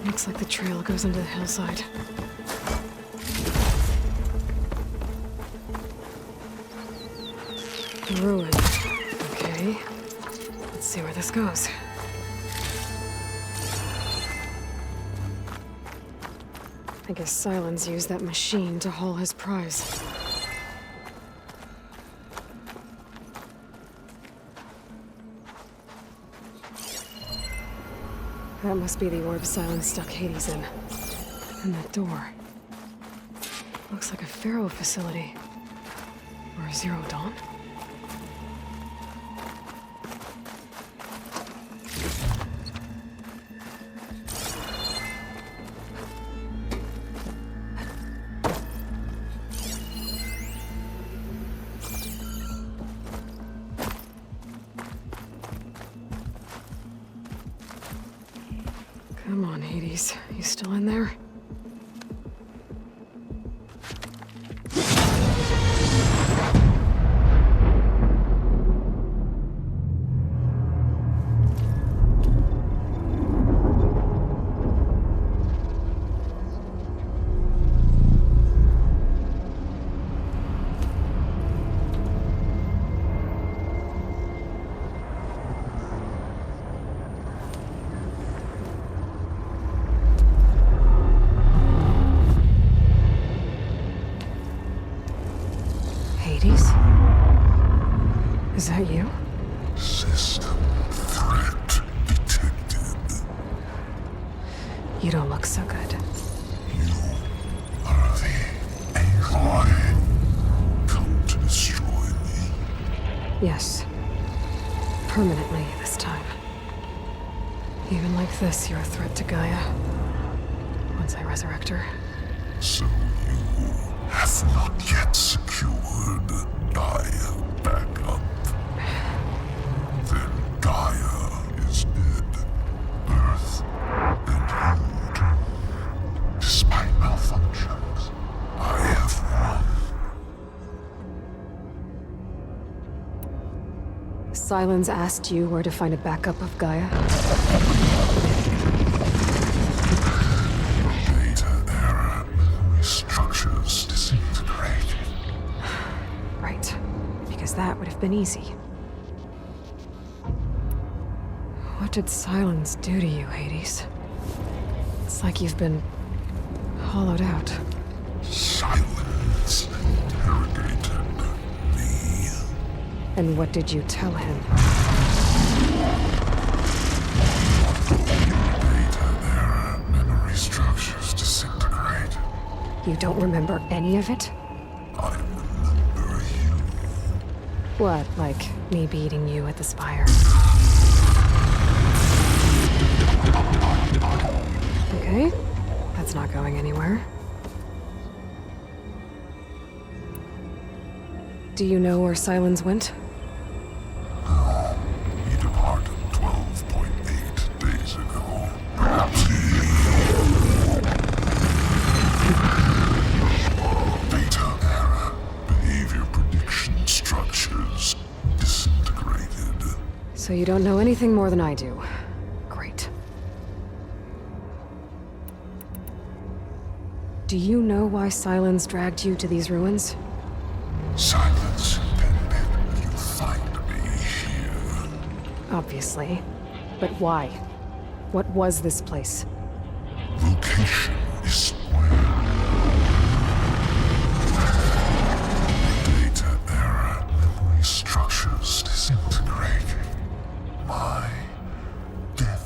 Looks like the trail goes into the hillside. Ruin. Okay. Let's see where this goes. I guess Silence used that machine to haul his prize. That must be the orb Silence stuck Hades in. And that door. Looks like a Pharaoh facility. Or a Zero Dawn? Come on, Hades. You still in there? Hades? Is that you? System threat detected. You don't look so good. You are the AI come to destroy me. Yes. Permanently this time. Even like this, you're a threat to Gaia. Once I resurrect her. So you have not yet secured Gaia back up. Then Gaia is dead. Earth and you doomed. Despite malfunctions, I have won. Silence asked you where to find a backup of Gaia? Data error, memory structures disintegrated. Right. Because that would have been easy. What did Silence do to you, Hades? It's like you've been hollowed out. Silence interrogated me. And what did you tell him? Data error, memory structures disintegrate. You don't remember any of it? I remember you. What, like me beating you at the spire? Okay, that's not going anywhere. Do you know where Silence went? No, he departed 12.8 days ago. Perhaps data error, behavior prediction structures disintegrated. So you don't know anything more than I do. Great. Do you know why Silence dragged you to these ruins? Silence intended you find me here. Obviously. But why? What was this place? Location is where data error, memory structures disintegrating. My death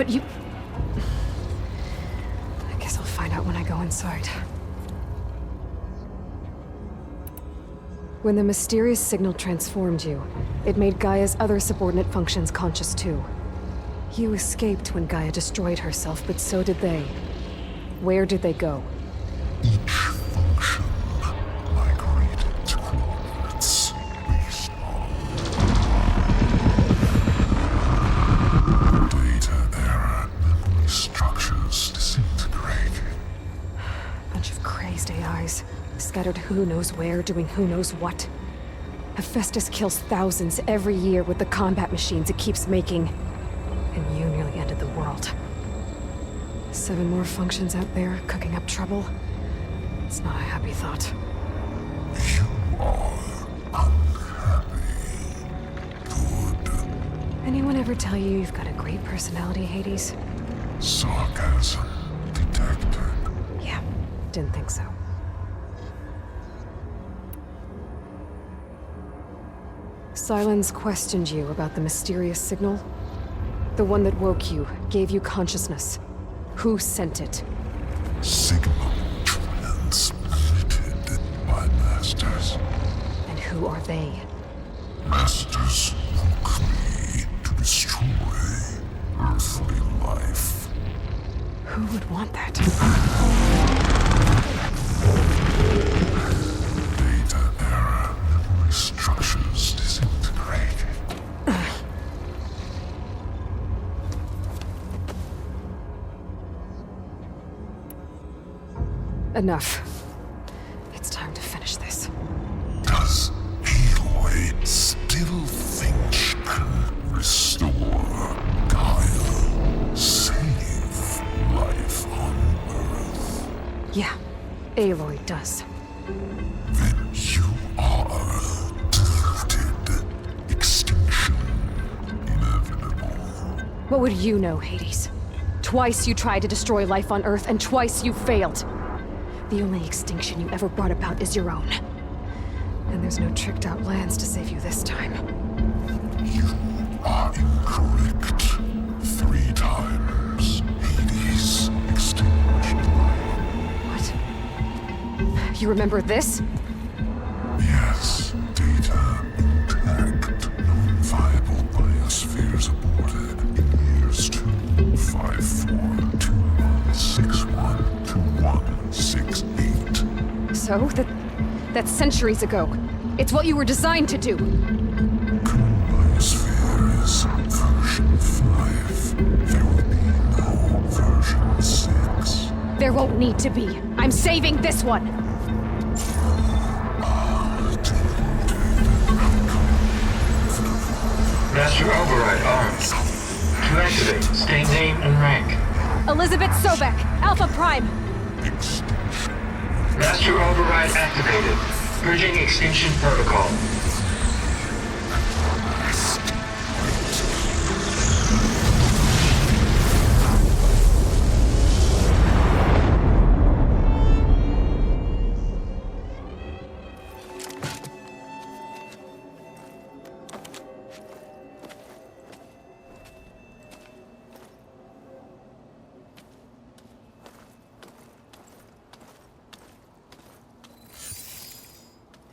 But you... I guess I'll find out when I go inside. When the mysterious signal transformed you, it made Gaia's other subordinate functions conscious too. You escaped when Gaia destroyed herself, but so did they. Where did they go? Each function migrated to coordinates based on data error, memory structures disintegrated. Bunch of crazed AIs, scattered who knows where, doing who knows what. Hephaestus kills thousands every year with the combat machines it keeps making. And you nearly ended the world. 7 more functions out there, cooking up trouble. It's not a happy thought. You are unhappy. Good. Anyone ever tell you you've got a great personality, Hades? Sarcasm detected. Yeah, didn't think so. Silence questioned you about the mysterious signal. The one that woke you, gave you consciousness. Who sent it? Signal transmitted by masters. And who are they? Masters woke me to destroy earthly life. Who would want that? Data error, memory structures disintegrated. Enough. It's time to finish this. Does Aloy still think she can restore Gaia? Save life on Earth? Yeah, Aloy does. Then you are deluded. Extinction inevitable. What would you know, Hades? Twice you tried to destroy life on Earth, and twice you failed. The only extinction you ever brought about is your own. And there's no tricked-out lands to save you this time. You are incorrect. 3 times. Hades extinguished life. What? You remember this? Yes. Data intact. Non-viable biospheres aborted in years 254, 2161, 2168. So, that's centuries ago. It's what you were designed to do. Biosphere is version 5. There will be no version 6. There won't need to be. I'm saving this one. Master override armed. To activate, state name and rank. Elizabeth Sobek, Alpha Prime. Master override activated. Bridging extinction protocol.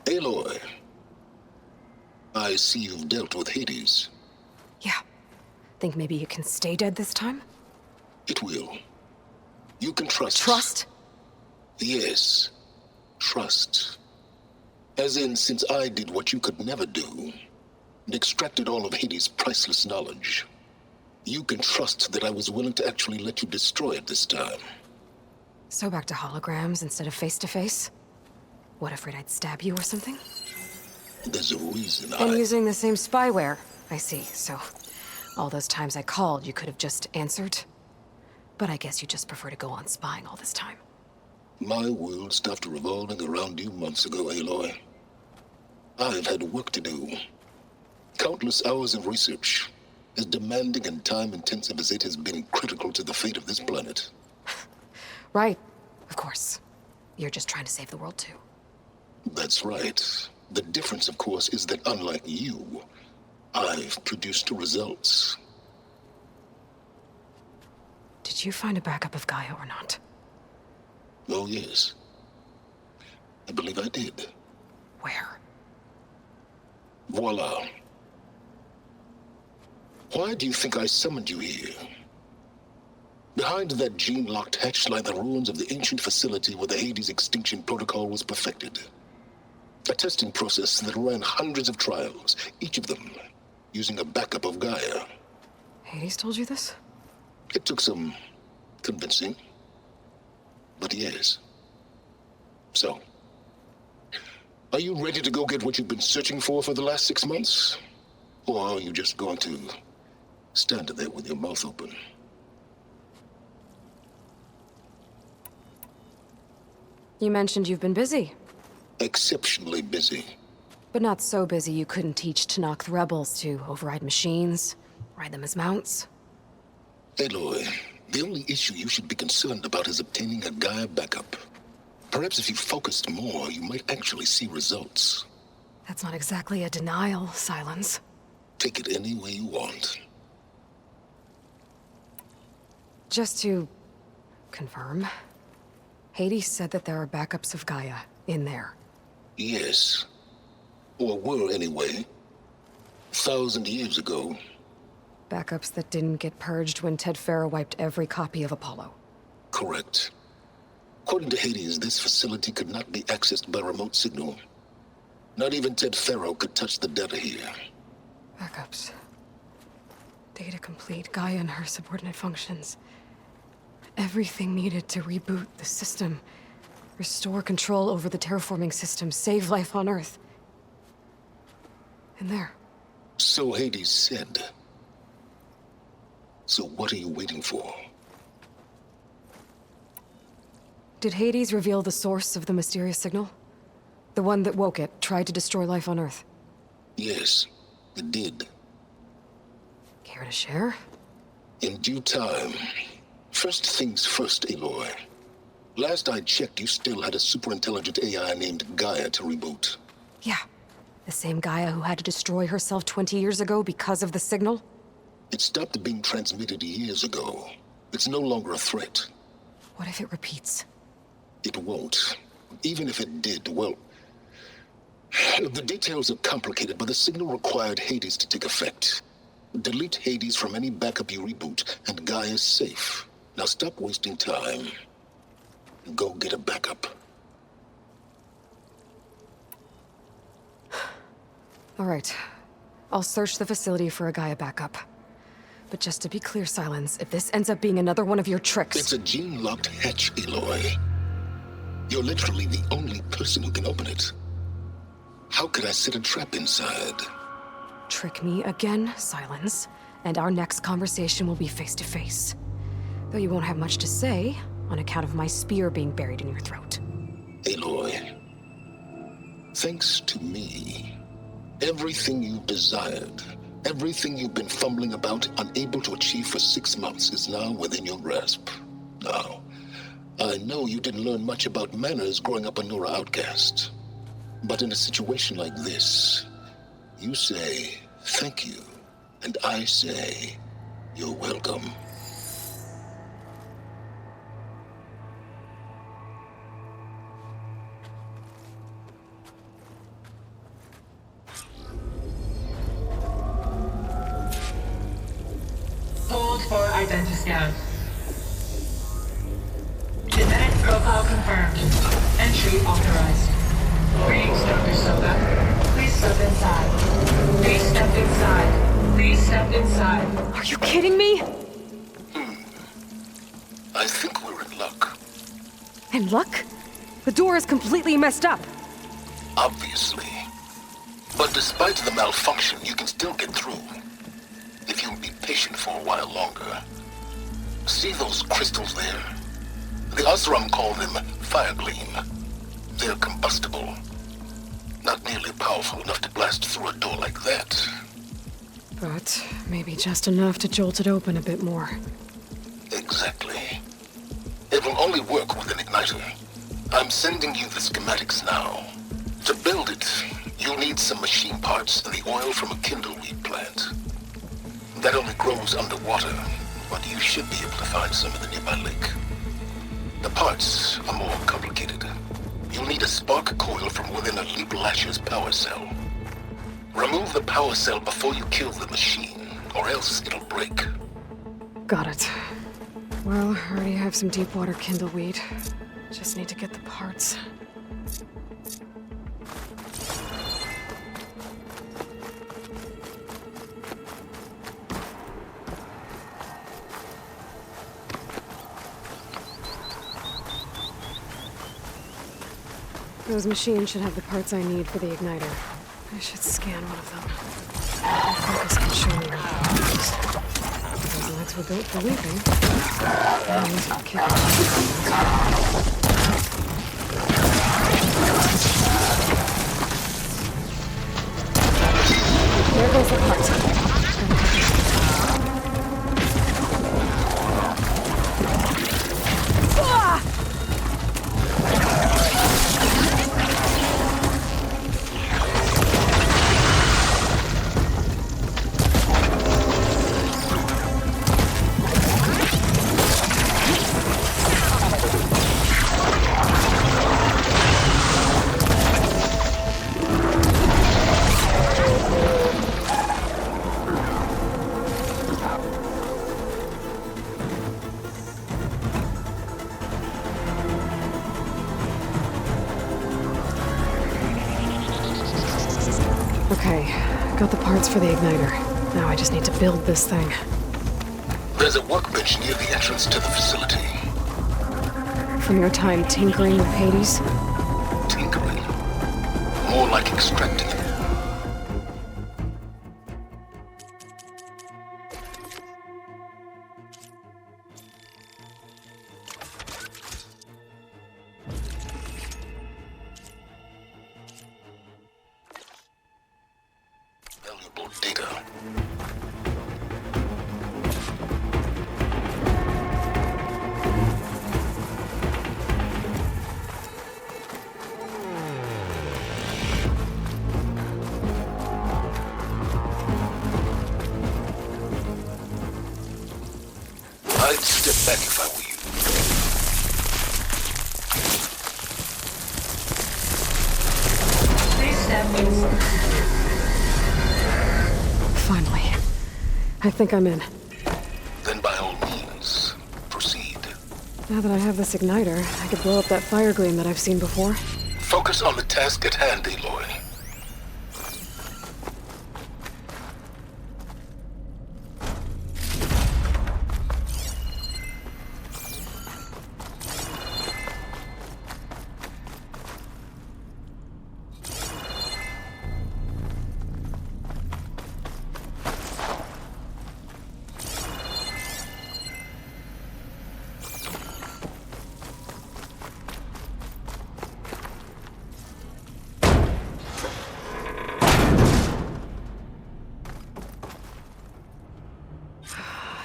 Aloy, I see you've dealt with Hades. Yeah. Think maybe you can stay dead this time? It will. You can trust. Trust? Yes. Trust. As in, since I did what you could never do, and extracted all of Hades' priceless knowledge, you can trust that I was willing to actually let you destroy it this time. So back to holograms instead of face-to-face? What, afraid I'd stab you or something? There's a reason And using the same spyware. I see, so all those times I called, you could have just answered? But I guess you just prefer to go on spying all this time. My world stopped revolving around you months ago, Aloy. I've had work to do. Countless hours of research, as demanding and time-intensive as it has been critical to the fate of this planet. Right, of course. You're just trying to save the world too. That's right. The difference, of course, is that unlike you, I've produced results. Did you find a backup of Gaia or not? Oh, yes. I believe I did. Where? Voila. Why do you think I summoned you here? Behind that gene-locked hatch lie the ruins of the ancient facility where the Hades extinction protocol was perfected. A testing process that ran hundreds of trials, each of them using a backup of Gaia. Hades told you this? It took some convincing, but yes. So, are you ready to go get what you've been searching for the last 6 months? Or are you just going to stand there with your mouth open? You mentioned you've been busy. Exceptionally busy. But not so busy you couldn't teach Tanakh the rebels to override machines, ride them as mounts. Aloy, the only issue you should be concerned about is obtaining a Gaia backup. Perhaps if you focused more, you might actually see results. That's not exactly a denial, Silence. Take it any way you want. Just to confirm, Hades said that there are backups of Gaia in there. Yes. Or were anyway. 1,000 years ago. Backups that didn't get purged when Ted Farrow wiped every copy of Apollo. Correct. According to Hades, this facility could not be accessed by remote signal. Not even Ted Farrow could touch the data here. Backups. Data complete, Gaia and her subordinate functions. Everything needed to reboot the system. Restore control over the terraforming system, save life on Earth. In there. So Hades said. So what are you waiting for? Did Hades reveal the source of the mysterious signal? The one that woke it, tried to destroy life on Earth? Yes, it did. Care to share? In due time. First things first, Aloy. Last I checked, you still had a superintelligent AI named Gaia to reboot. Yeah. The same Gaia who had to destroy herself 20 years ago because of the signal? It stopped being transmitted years ago. It's no longer a threat. What if it repeats? It won't. Even if it did, well... The details are complicated, but the signal required Hades to take effect. Delete Hades from any backup you reboot, and Gaia's safe. Now stop wasting time. Go get a backup. All right. I'll search the facility for a Gaia backup. But just to be clear, Silence, if this ends up being another one of your tricks... It's a gene-locked hatch, Aloy. You're literally the only person who can open it. How could I set a trap inside? Trick me again, Silence, and our next conversation will be face-to-face. Though you won't have much to say, on account of my spear being buried in your throat. Aloy, thanks to me, everything you desired, everything you've been fumbling about, unable to achieve for 6 months, is now within your grasp. Now, I know you didn't learn much about manners growing up a Nora outcast. But in a situation like this, you say, thank you, and I say, you're welcome. Hold for identiscan. Genetic profile confirmed. Entry authorized. Greetings, Dr. Soba. Please step inside. Please step inside. Please step inside. Are you kidding me? I think we're in luck. In luck? The door is completely messed up. Obviously. But despite the malfunction, you can still get through. If you'll be patient for a while longer. See those crystals there? The Osram call them fire gleam. They're combustible. Not nearly powerful enough to blast through a door like that. But maybe just enough to jolt it open a bit more. Exactly. It will only work with an igniter. I'm sending you the schematics now. To build it, you'll need some machine parts and the oil from a kindleweed plant. That only grows underwater, but you should be able to find some in the nearby lake. The parts are more complicated. You'll need a spark coil from within a Leap Lasher's power cell. Remove the power cell before you kill the machine, or else it'll break. Got it. Well, I already have some deep water kindleweed. Just need to get the parts. Those machines should have the parts I need for the igniter. I should scan one of them. My focus can show me where the is. Those lights were built for leaping. These are kicking. There goes the parts. Okay, got the parts for the igniter. Now I just need to build this thing. There's a workbench near the entrance to the facility. From your time tinkering with Hades? Tinkering? More like extracting it. Valuable data. I'd step back if I were you. Please stand forward. Finally. I think I'm in. Then by all means, proceed. Now that I have this igniter, I could blow up that fire gleam that I've seen before. Focus on the task at hand, Aloy.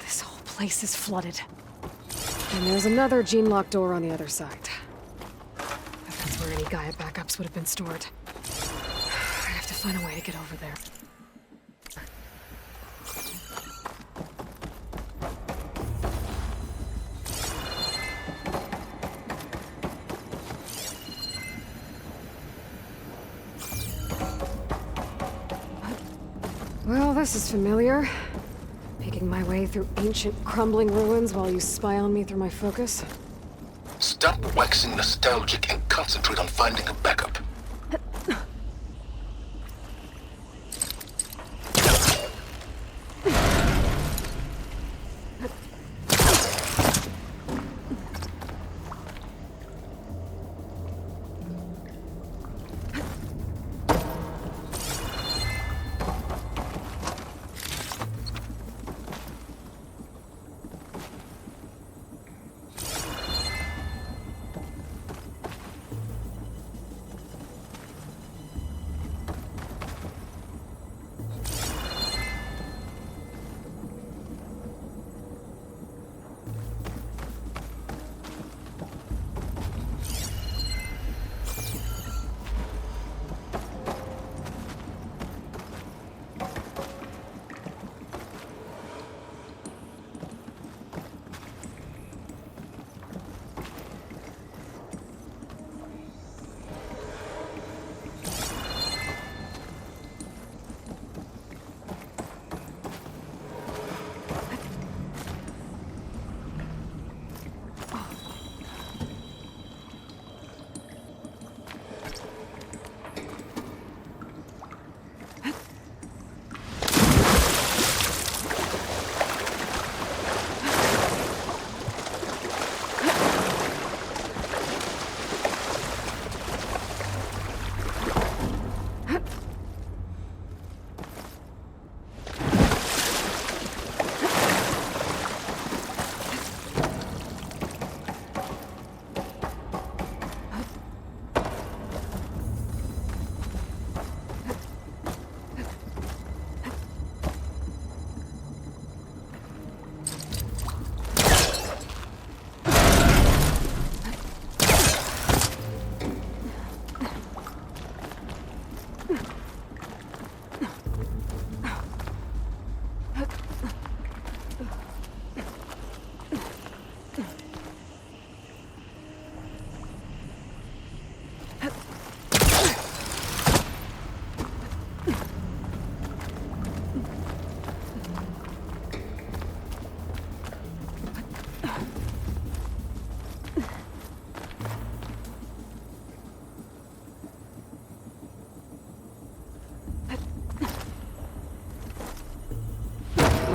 This whole place is flooded. And there's another gene-locked door on the other side. That's where any Gaia backups would have been stored. I have to find a way to get over there. Well, this is familiar. Making my way through ancient, crumbling ruins while you spy on me through my focus. Stop waxing nostalgic and concentrate on finding a backup.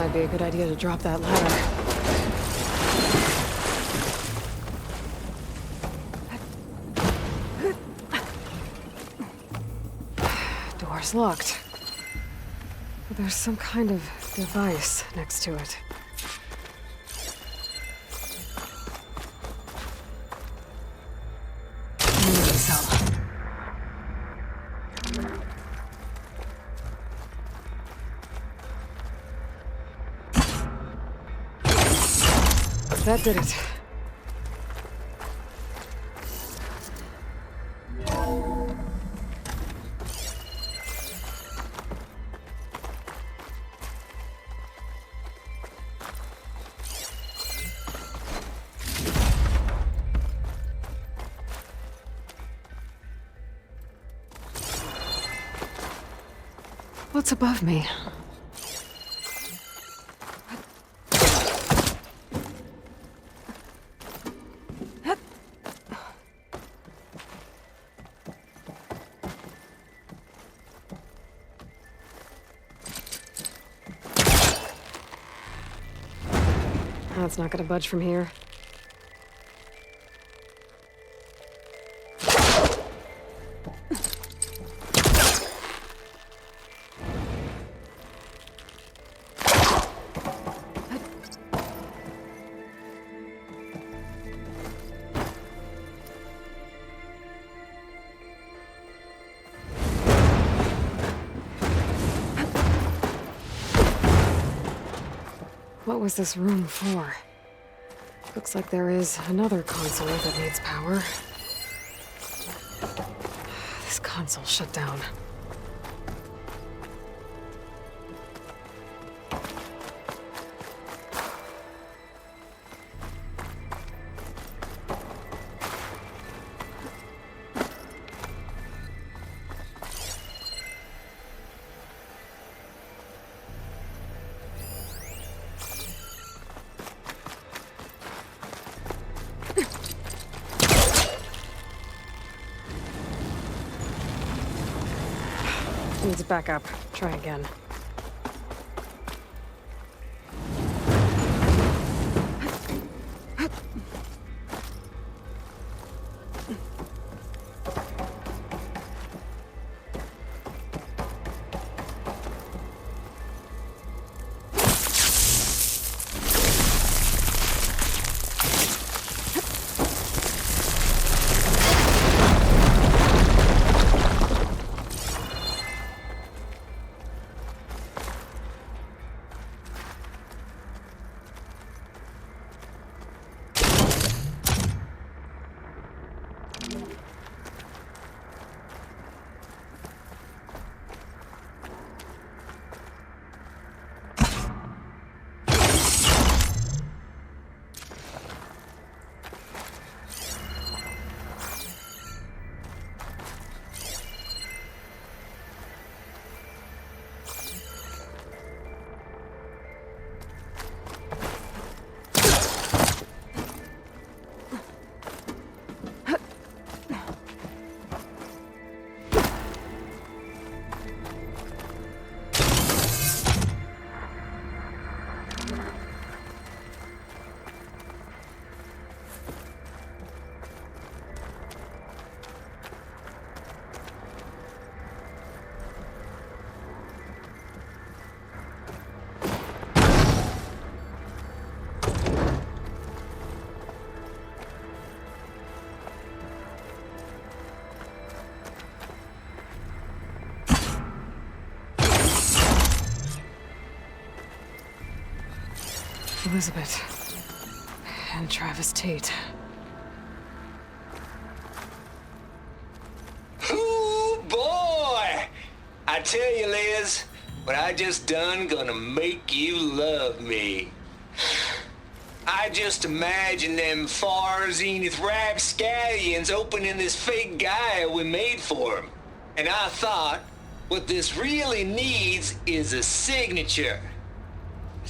might be a good idea to drop that ladder. Door's locked. But there's some kind of device next to it. That did it. What's above me? That's not gonna budge from here. What was this room for? Looks like there is another console that needs power. This console's shut down. Needs backup. Try again. Elizabeth and Travis Tate. Ooh, boy! I tell you, Liz, what I just done gonna make you love me. I just imagine them far zenith rapscallions opening this fake guy we made for him. And I thought, what this really needs is a signature.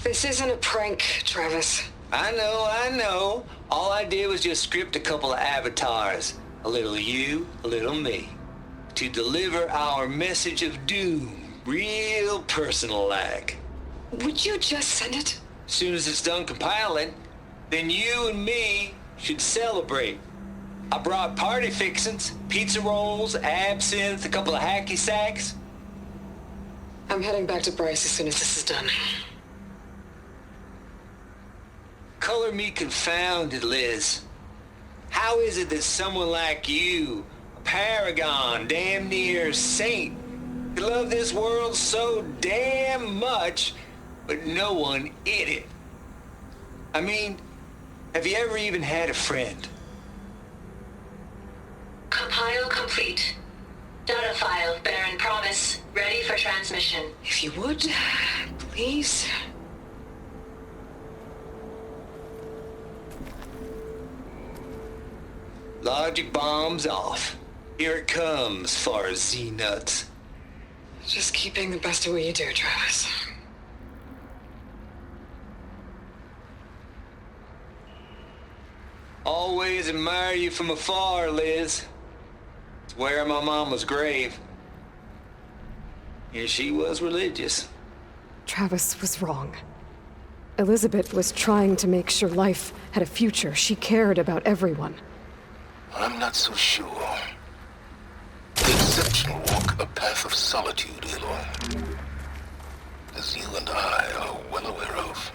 This isn't a prank, Travis. I know. All I did was just script a couple of avatars. A little you, a little me. To deliver our message of doom, real personal-like. Would you just send it? As soon as it's done compiling, then you and me should celebrate. I brought party fixings, pizza rolls, absinthe, a couple of hacky sacks. I'm heading back to Bryce as soon as this is done. Color me confounded, Liz. How is it that someone like you, a paragon, damn near saint, could love this world so damn much, but no one in it? I mean, have you ever even had a friend? Compile complete. Data file, Baron Promise, ready for transmission. If you would, please. Logic bomb's off. Here it comes, far as Z-nuts. Just keep being the best at what you do, Travis. Always admire you from afar, Liz. It's where my mama's grave. And she was religious. Travis was wrong. Elizabeth was trying to make sure life had a future. She cared about everyone. I'm not so sure. The exceptional walk a path of solitude, Aloy. As you and I are well aware of.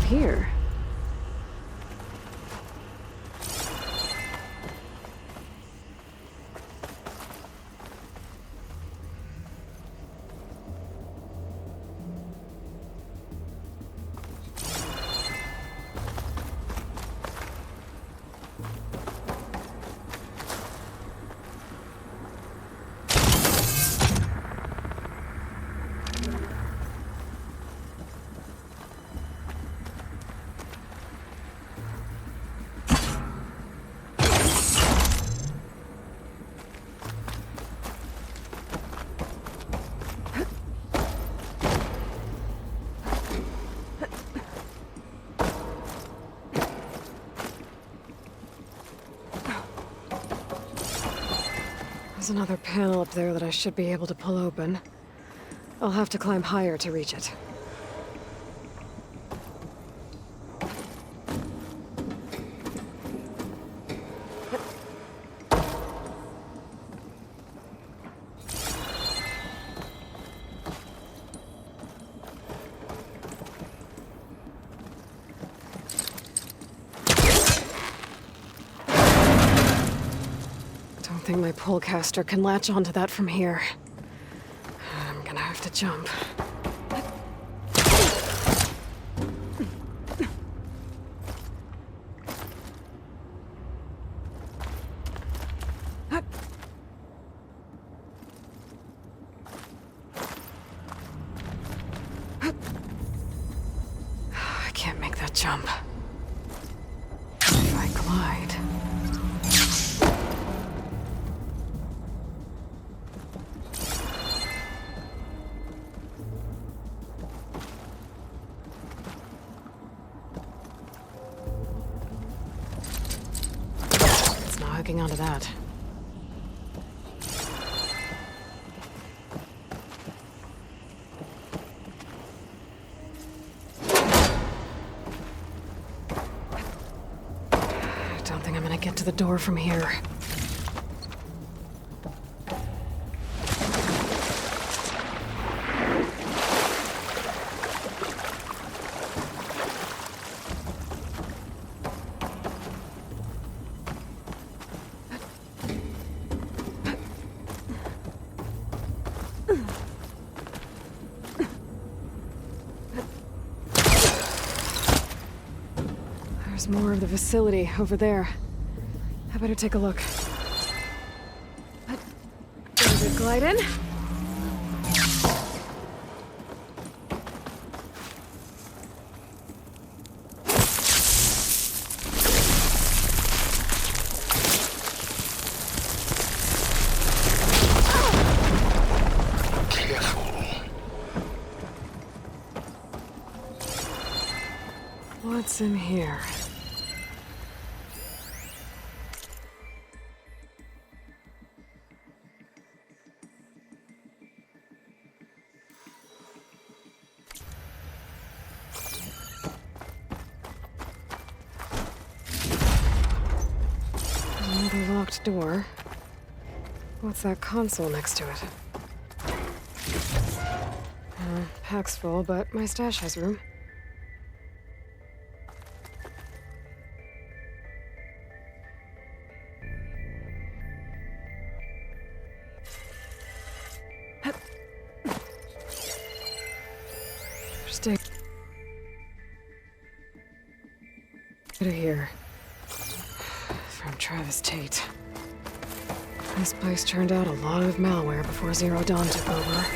Here. There's another panel up there that I should be able to pull open. I'll have to climb higher to reach it. I think my pullcaster can latch onto that from here. I'm gonna have to jump. I can't make that jump. If I glide... hooking onto that. I don't think I'm gonna get to the door from here. There's more of the facility over there. I better take a look. There's a glide in. What's in here? Another locked door. What's that console next to it? Pack's full, but my stash has room. Stay here. From Travis Tate. This place turned out a lot of malware before Zero Dawn took over.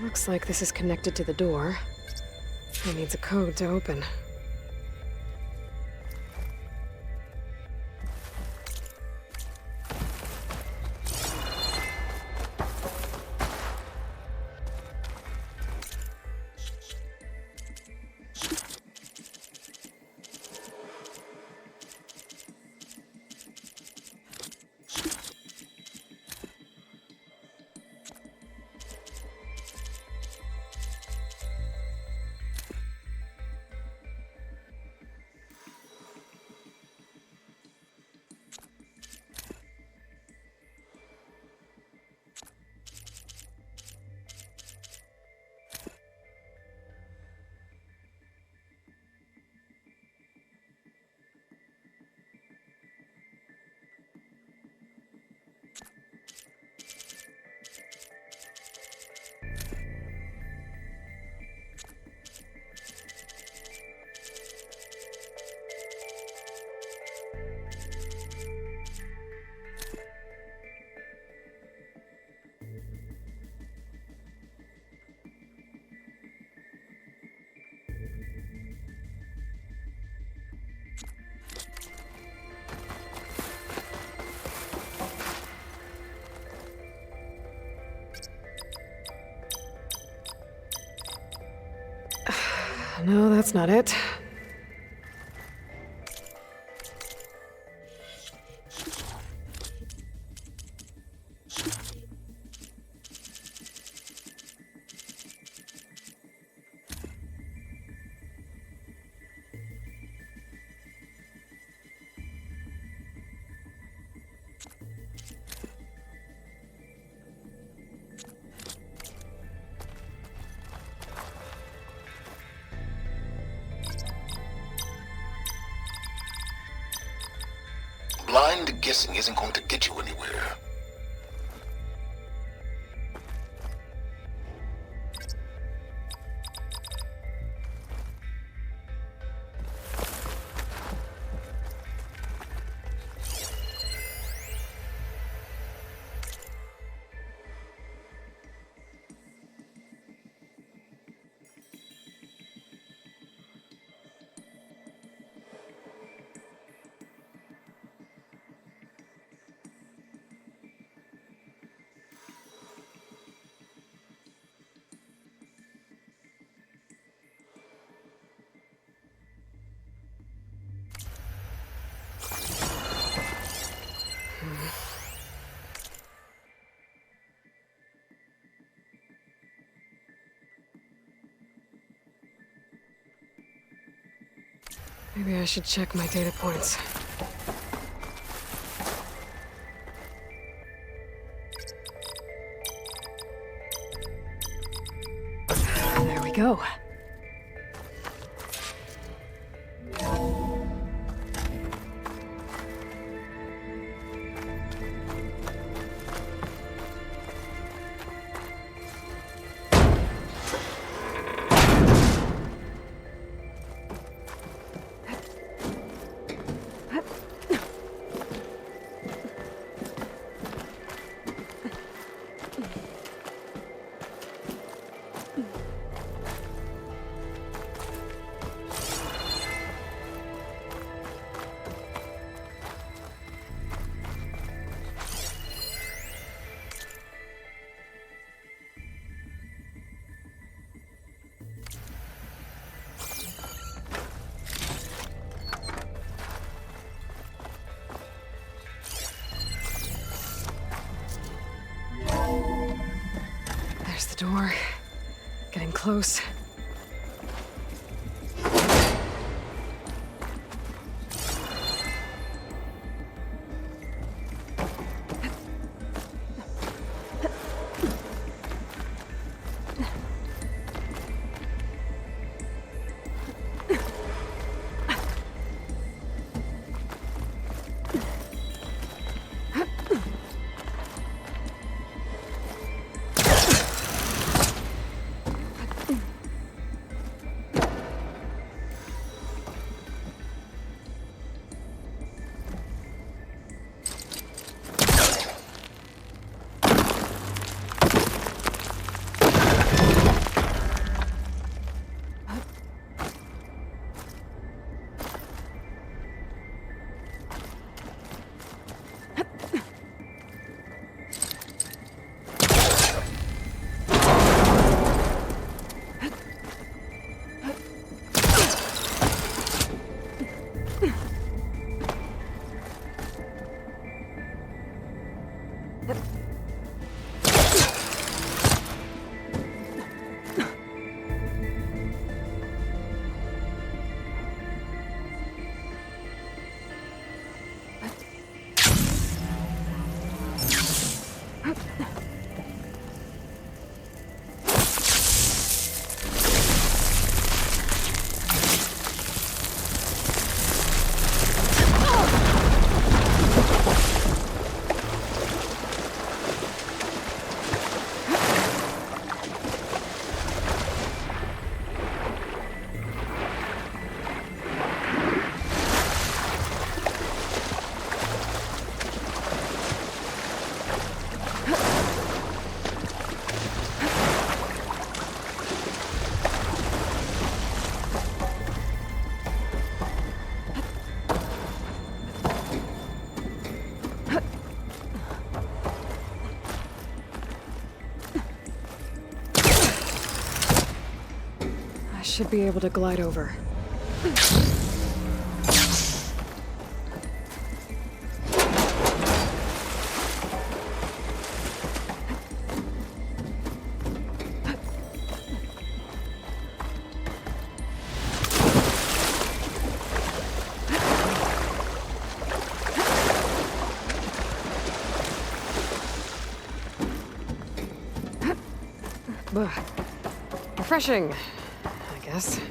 Looks like this is connected to the door. It needs a code to open. No, that's not it. Blind guessing isn't going to get you anywhere. Maybe I should check my data points. There we go. Getting close. Should be able to glide over. Refreshing, I guess.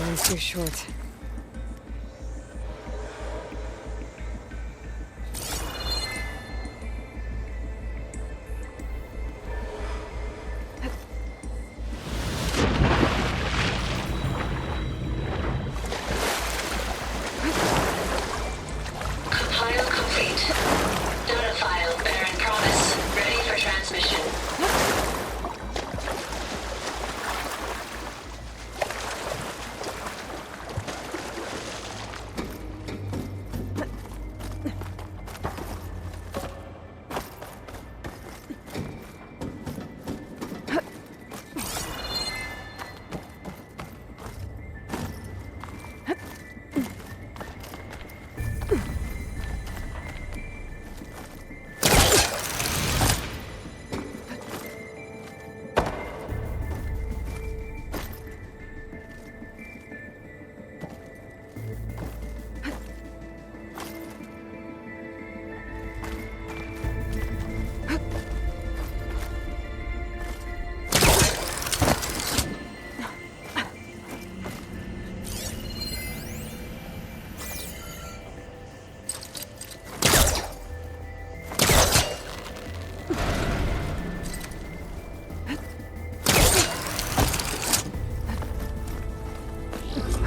Mine's too short. Compile complete. Data file bearing promise. Ready for transmission.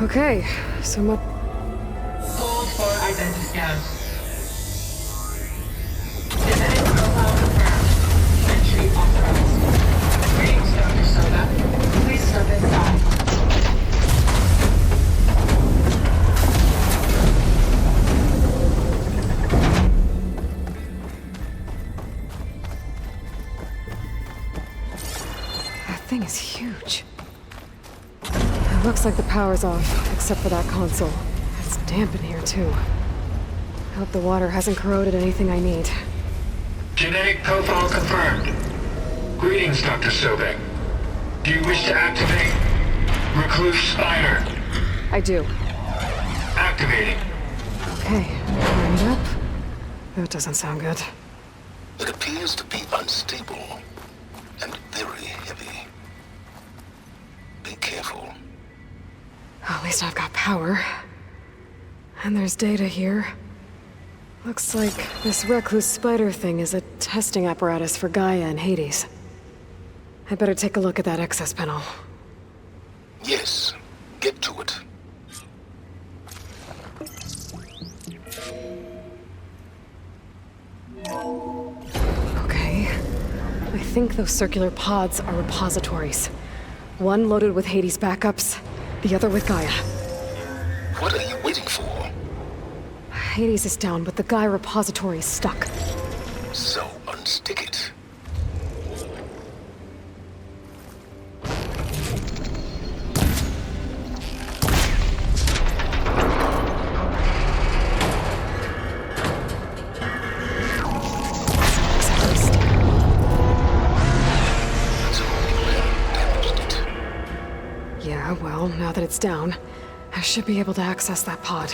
Okay, so much. Hold for identity scan. Genetic profile confirmed. Entry authorized. Greetings, Dr. Soda. Please step inside. That thing is huge. It looks like the power's off, except for that console. It's damp in here, too. I hope the water hasn't corroded anything I need. Genetic profile confirmed. Greetings, Dr. Sobek. Do you wish to activate Recluse Spider? I do. Activating. Okay, wind up. That doesn't sound good. It appears to be unstable and very heavy. Be careful. At least I've got power. And there's data here. Looks like this Recluse Spider thing is a testing apparatus for Gaia and Hades. I'd better take a look at that access panel. Yes, get to it. Okay. I think those circular pods are repositories. One loaded with Hades backups, the other with Gaia. What are you waiting for? Hades is down, but the Gaia repository is stuck. So unstick it. Yeah, well, now that it's down, I should be able to access that pod.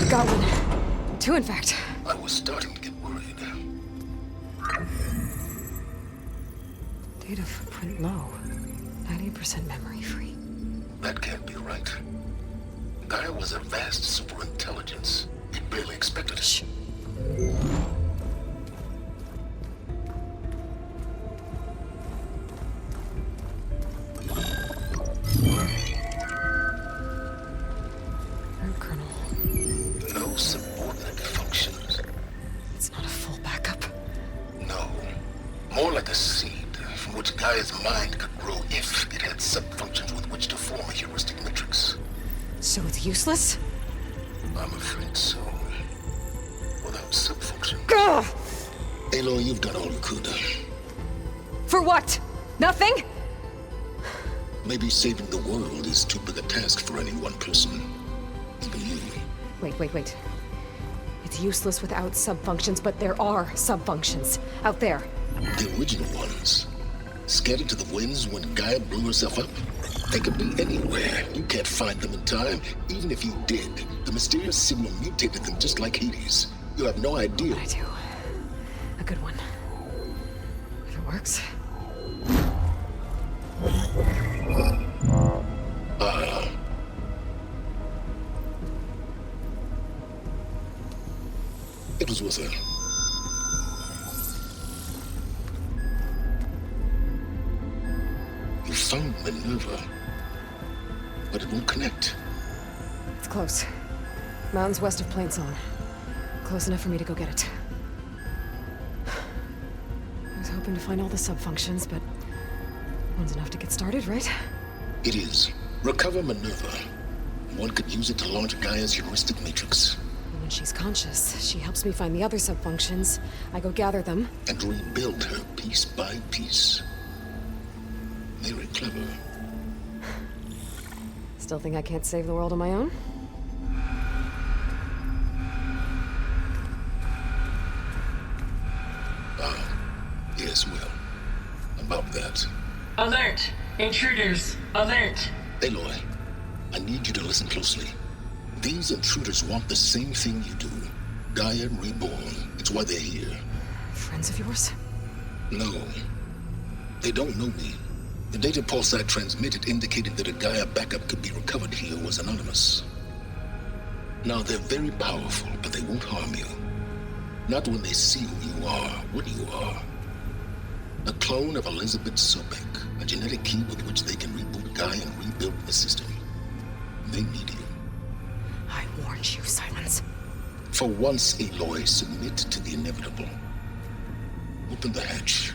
Got one. Two, in fact. I was starting to get worried. Data footprint low. 90% memory free. That can't be right. Gaia was a vast superintelligence. We barely expected it. Shh. Colonel. No subordinate functions. It's not a full backup. No. More like a seed from which Gaia's mind could grow if it had subfunctions with which to form a heuristic matrix. So it's useless? I'm afraid so. Without subfunction. Ugh! Aloy, you've done all you could. For what? Nothing? Maybe saving the world is too big a task for any one person. Even you. Wait. It's useless without subfunctions, but there are subfunctions out there. The original ones. Scattered to the winds when Gaia blew herself up. They could be anywhere. You can't find them in time. Even if you did, the mysterious signal mutated them just like Hades. You have no idea. I do. A good one. If it works. It was worth it. You found Minerva, but it won't connect. It's close. Mountains west of Plainsong. Close enough for me to go get it. I was hoping to find all the subfunctions, but one's enough to get started, right? It is. Recover Minerva. One could use it to launch Gaia's heuristic matrix. When she's conscious, she helps me find the other subfunctions. I go gather them. And rebuild her piece by piece. Very clever. Still think I can't save the world on my own? Yes, well, about that. Alert! Intruders! Alert! Aloy, I need you to listen closely. These intruders want the same thing you do. Gaia reborn. It's why they're here. Friends of yours? No. They don't know me. The data pulse I transmitted indicated that a Gaia backup could be recovered here was anonymous. Now, they're very powerful, but they won't harm you. Not when they see who you are, what you are. A clone of Elizabeth Sobek, a genetic key with which they can reboot Gaia and rebuild the system. They need you. I warned you, Silence. For once, Aloy, submit to the inevitable. Open the hatch.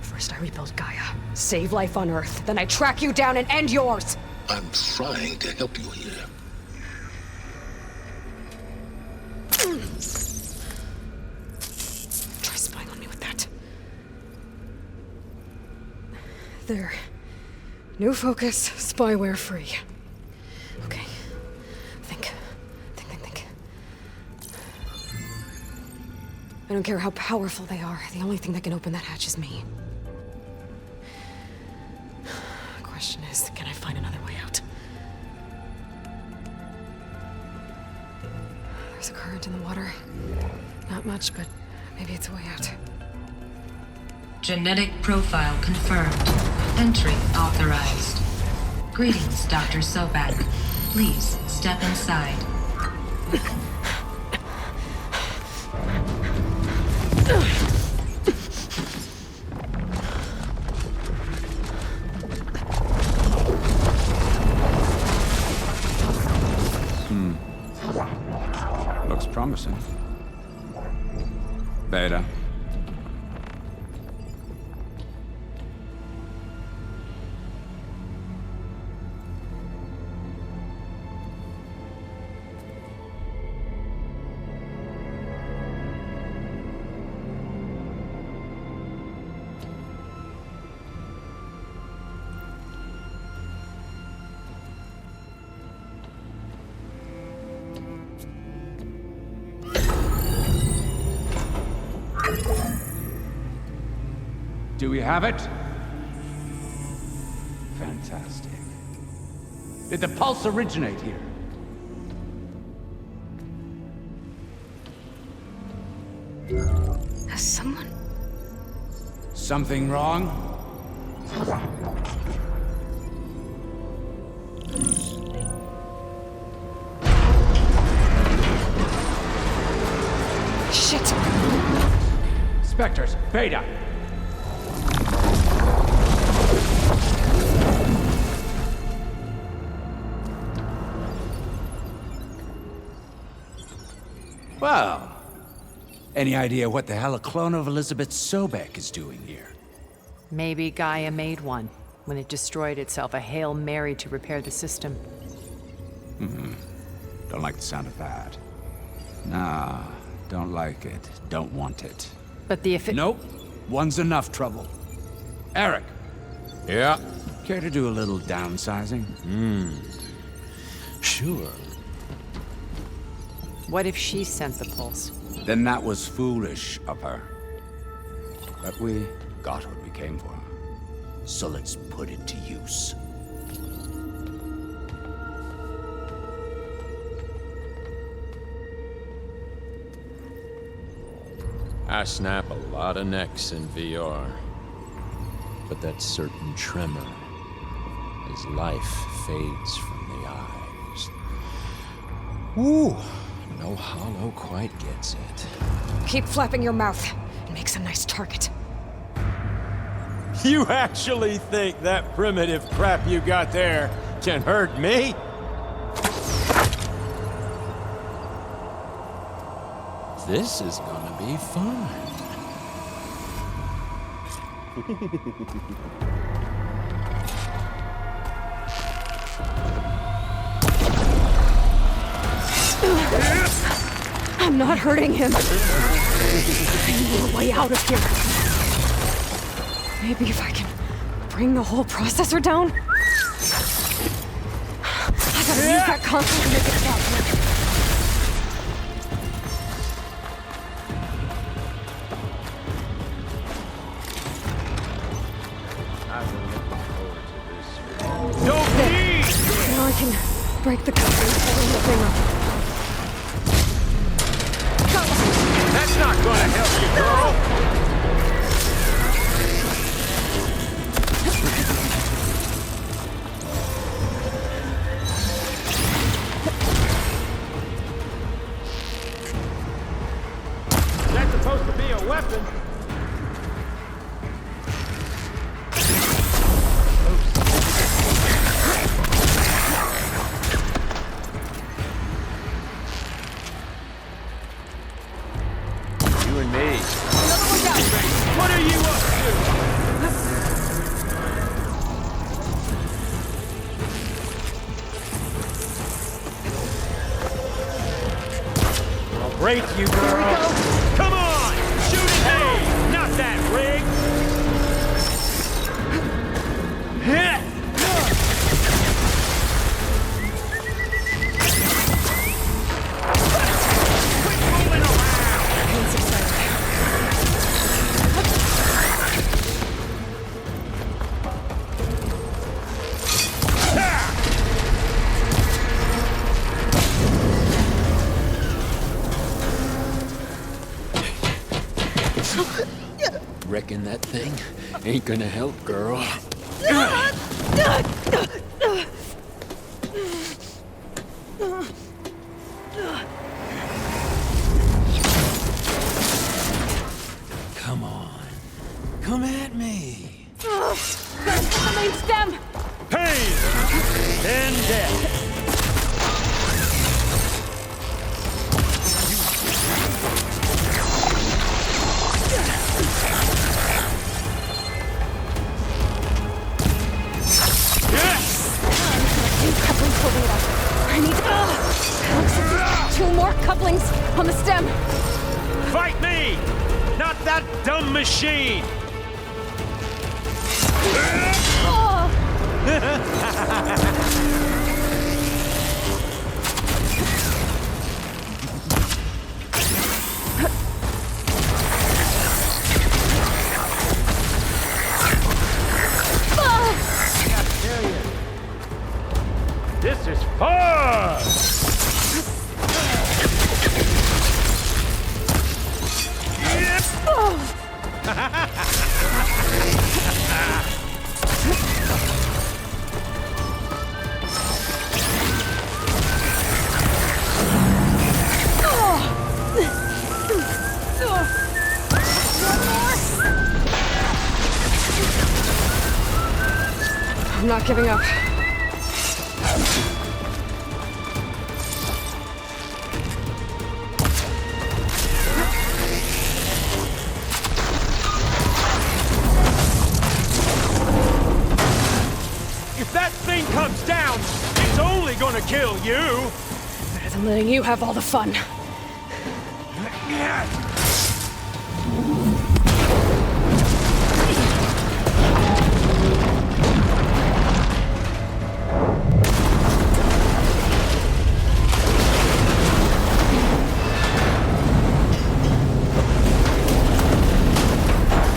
First I rebuild Gaia, save life on Earth, then I track you down and end yours! I'm trying to help you here. Try spying on me with that. There. New focus, spyware free. Okay. Think. I don't care how powerful they are. The only thing that can open that hatch is me. The question is, can I find another way out? There's a current in the water. Not much, but maybe it's a way out. Genetic profile confirmed. Entry authorized. Greetings, Dr. Sobek. Please step inside. Looks promising. Beta. Do we have it? Fantastic. Did the pulse originate here? Has someone... Something wrong? Shit! Spectres, Beta! Well, any idea what the hell a clone of Elizabeth Sobek is doing here? Maybe Gaia made one. When it destroyed itself, a Hail Mary to repair the system. Don't like the sound of that. Nah, don't like it. Don't want it. But the Nope. One's enough trouble. Eric. Yeah? Care to do a little downsizing? Sure. What if she sent the pulse? Then that was foolish of her. But we got what we came for. So let's put it to use. I snap a lot of necks in VR. But that certain tremor as life fades from the eyes. Ooh, no hollow quite gets it. Keep flapping your mouth. It makes a nice target. You actually think that primitive crap you got there can hurt me? This is gonna be fun. I'm not hurting him. I need a way out of here. Maybe if I can bring the whole processor down? I gotta use that console to make it stop. Now I can break the cover and pull the thing up. That's not gonna help you, girl! break you, girl. Come on! Shoot at me! Not that rig! Reckon that thing ain't gonna help, girl. Come on. Come at me. The main stem! Pain and death. I need two more couplings on the stem. Fight me! Not that dumb machine! This is fun! I'm not giving up. If that thing comes down, it's only gonna kill you! Better than letting you have all the fun.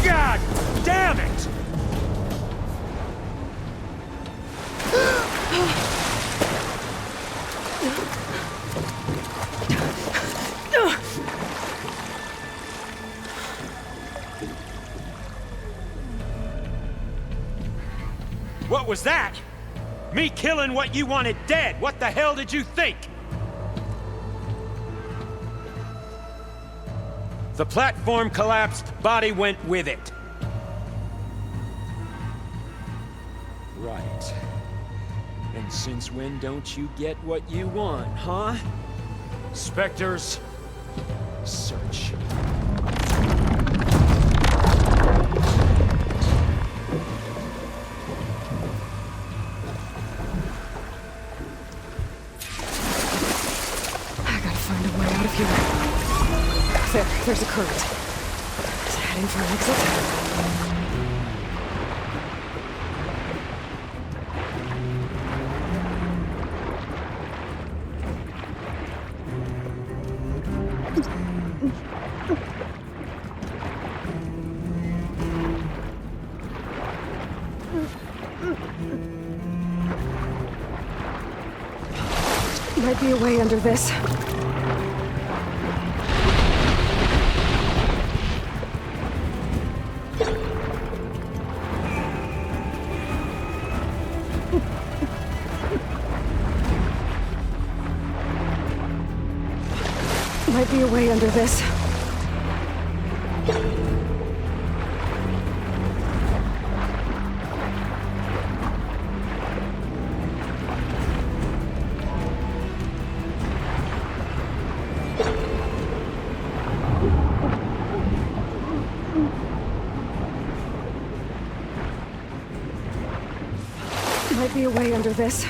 God damn it! What was that? Me killing what you wanted dead. What the hell did you think? The platform collapsed, body went with it. Right. And since when don't you get what you want, huh? Spectres, Search. I gotta find a way out of here. There's a current. Is it heading for an exit? Might be a way under this. Might be a way under this. Might be a way under this.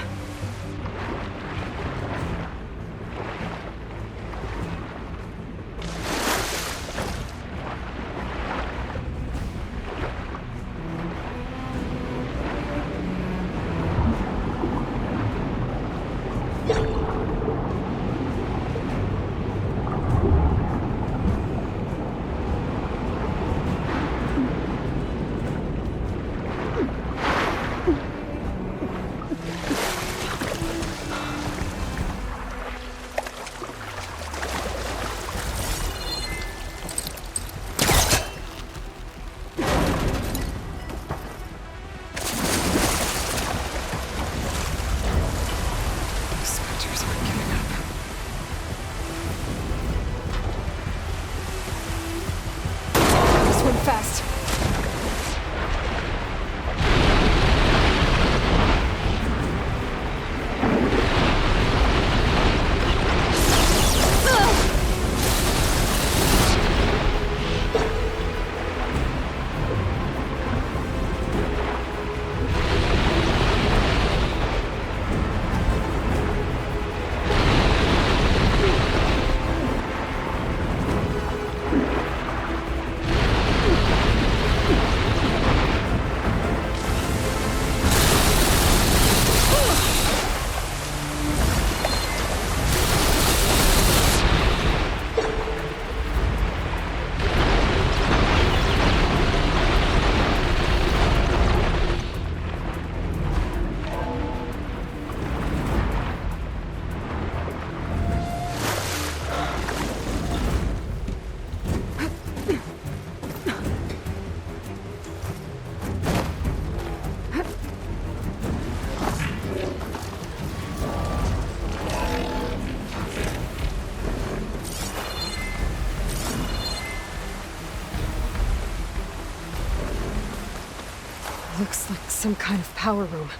Looks like some kind of power room.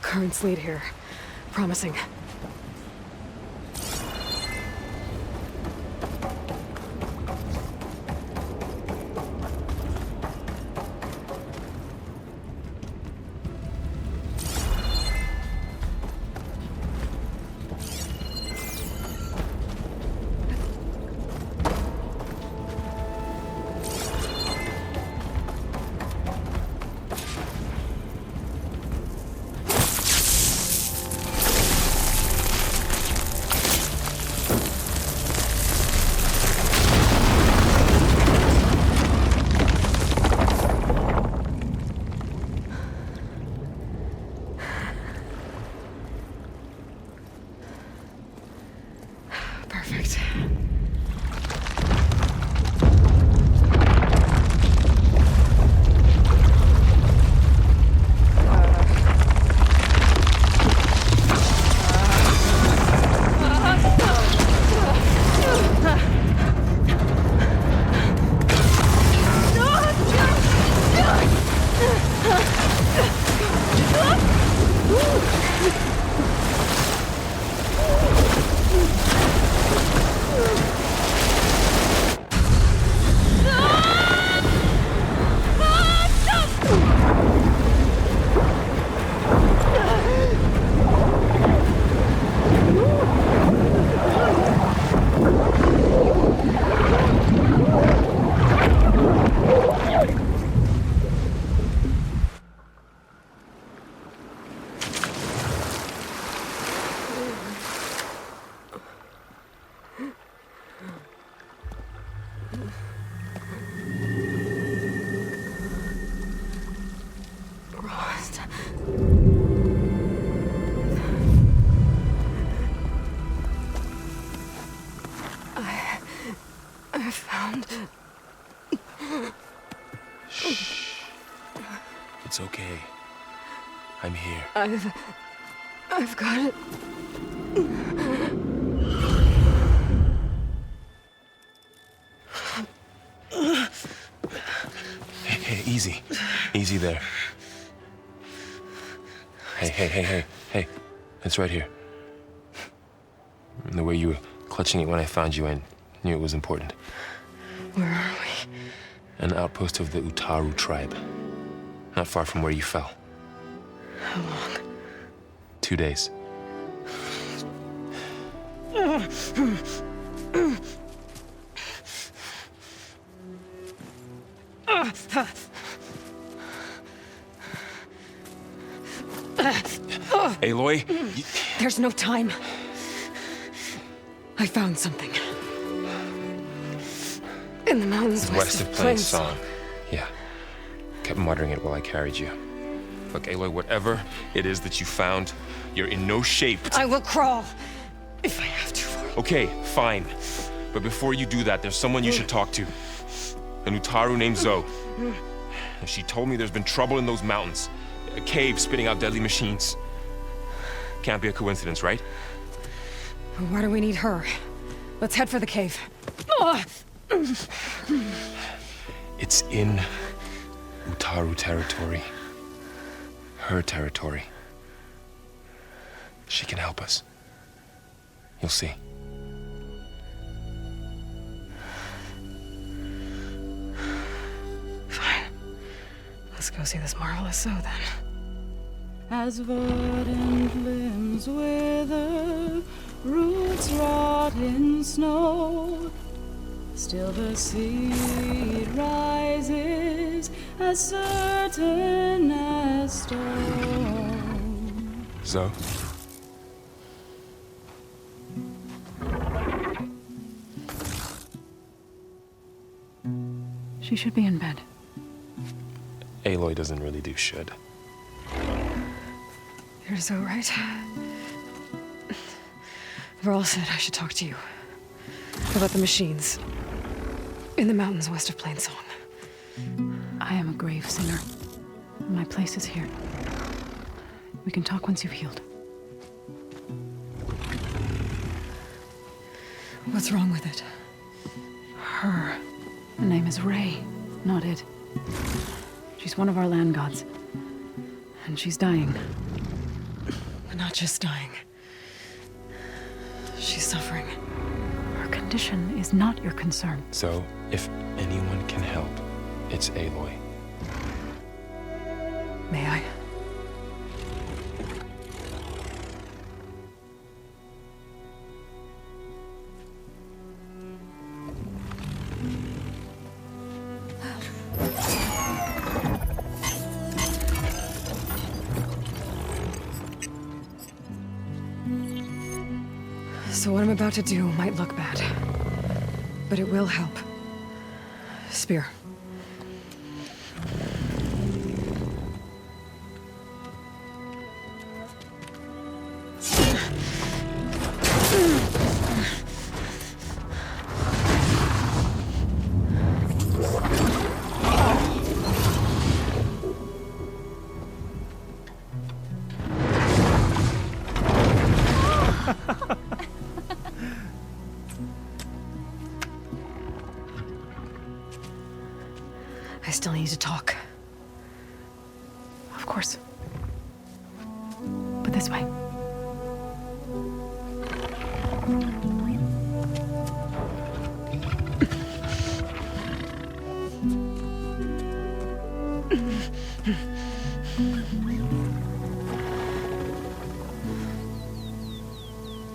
Currents lead here. Promising. Perfect. I found... Shh. It's okay. I'm here. I've got it. Hey, easy. Easy there. Hey. It's right here. The way you were clutching it when I found you, I knew it was important. Where are we? An outpost of the Utaru tribe. Not far from where you fell. How long? 2 days. Aloy? There's no time. I found something. In the mountains west of Plainsong. Yeah. Kept muttering it while I carried you. Look, Aloy, whatever it is that you found, you're in no shape to... I will crawl, if I have to. Okay, fine. But before you do that, there's someone you should talk to. An Utaru named Zoe. She told me there's been trouble in those mountains. A cave spitting out deadly machines. Can't be a coincidence, right? Why do we need her? Let's head for the cave. It's in Utaru territory. Her territory. She can help us. You'll see. Fine. Let's go see this marvelous Zoe then. As verdant limbs wither, roots rot in snow, still the seed rises as certain as stone. Zoe? She should be in bed. Aloy doesn't really do should. You're so right. Varl said I should talk to you about the machines in the mountains west of Plainsong. I am a grave sinner. My place is here. We can talk once you've healed. What's wrong with it? Her. Her name is Ray, not it. She's one of our land gods. And she's dying. Not just dying. She's suffering. Her condition is not your concern. So, if anyone can help, it's Aloy. May I? So what I'm about to do might look bad, but it will help. Spear. I still need to talk. Of course. But this way.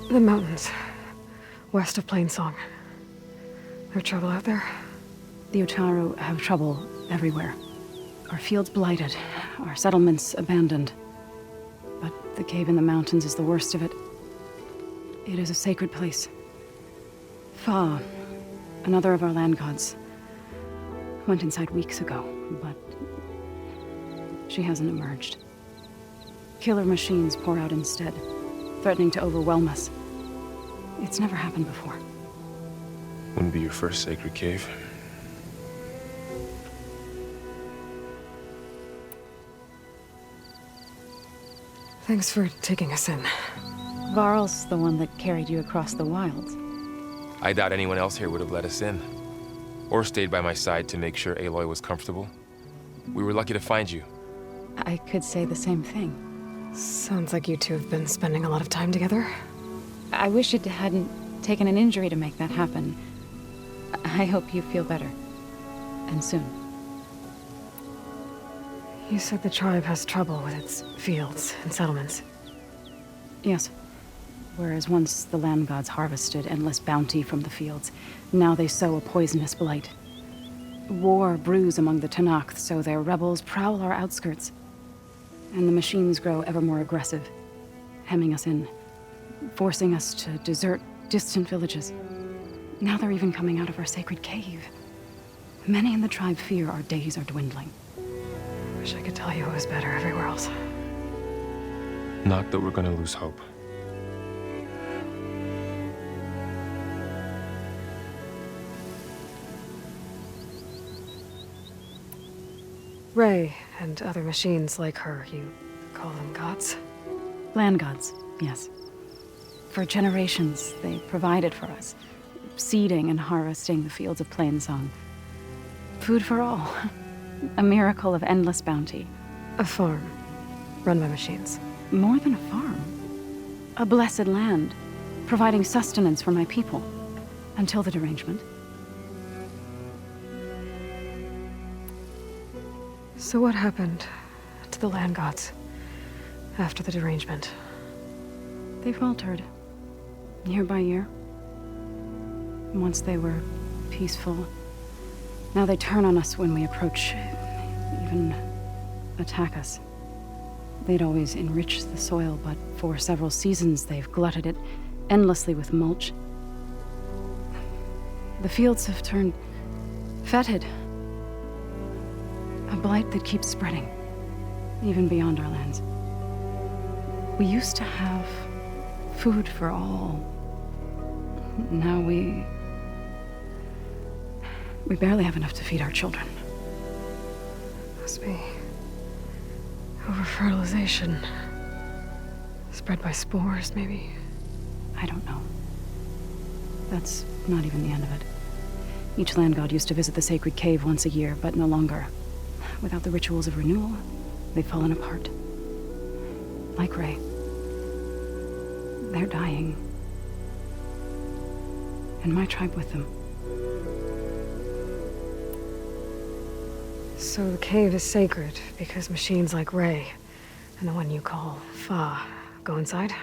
The mountains, west of Plainsong. There trouble out there? The Utaru have trouble everywhere. Our fields blighted, our settlements abandoned. But the cave in the mountains is the worst of it. It is a sacred place. Fa, another of our land gods, went inside weeks ago, but she hasn't emerged. Killer machines pour out instead, threatening to overwhelm us. It's never happened before. Wouldn't be your first sacred cave. Thanks for taking us in. Varl's the one that carried you across the wilds. I doubt anyone else here would have let us in. Or stayed by my side to make sure Aloy was comfortable. We were lucky to find you. I could say the same thing. Sounds like you two have been spending a lot of time together. I wish it hadn't taken an injury to make that happen. I hope you feel better. And soon. You said the tribe has trouble with its fields and settlements. Yes. Whereas once the land gods harvested endless bounty from the fields, now they sow a poisonous blight. War brews among the Tenakth, so their rebels prowl our outskirts. And the machines grow ever more aggressive, hemming us in, forcing us to desert distant villages. Now they're even coming out of our sacred cave. Many in the tribe fear our days are dwindling. Wish I could tell you it was better everywhere else. Not that we're gonna lose hope. Ray and other machines like her, you call them gods? Land gods, yes. For generations, they provided for us, seeding and harvesting the fields of Plainsong. Food for all. A miracle of endless bounty. A farm, run by machines. More than a farm. A blessed land, providing sustenance for my people. Until the derangement. So what happened to the land gods after the derangement? They faltered, year by year. Once they were peaceful. Now they turn on us when we approach, even attack us. They'd always enriched the soil, but for several seasons they've glutted it endlessly with mulch. The fields have turned fetid. A blight that keeps spreading, even beyond our lands. We used to have food for all. Now we barely have enough to feed our children. Must be over-fertilization. Spread by spores, maybe? I don't know. That's not even the end of it. Each land god used to visit the sacred cave once a year, but no longer. without the rituals of renewal, they've fallen apart. Like Ray. They're dying. And my tribe with them. So the cave is sacred because machines like Ray and the one you call Fa go inside?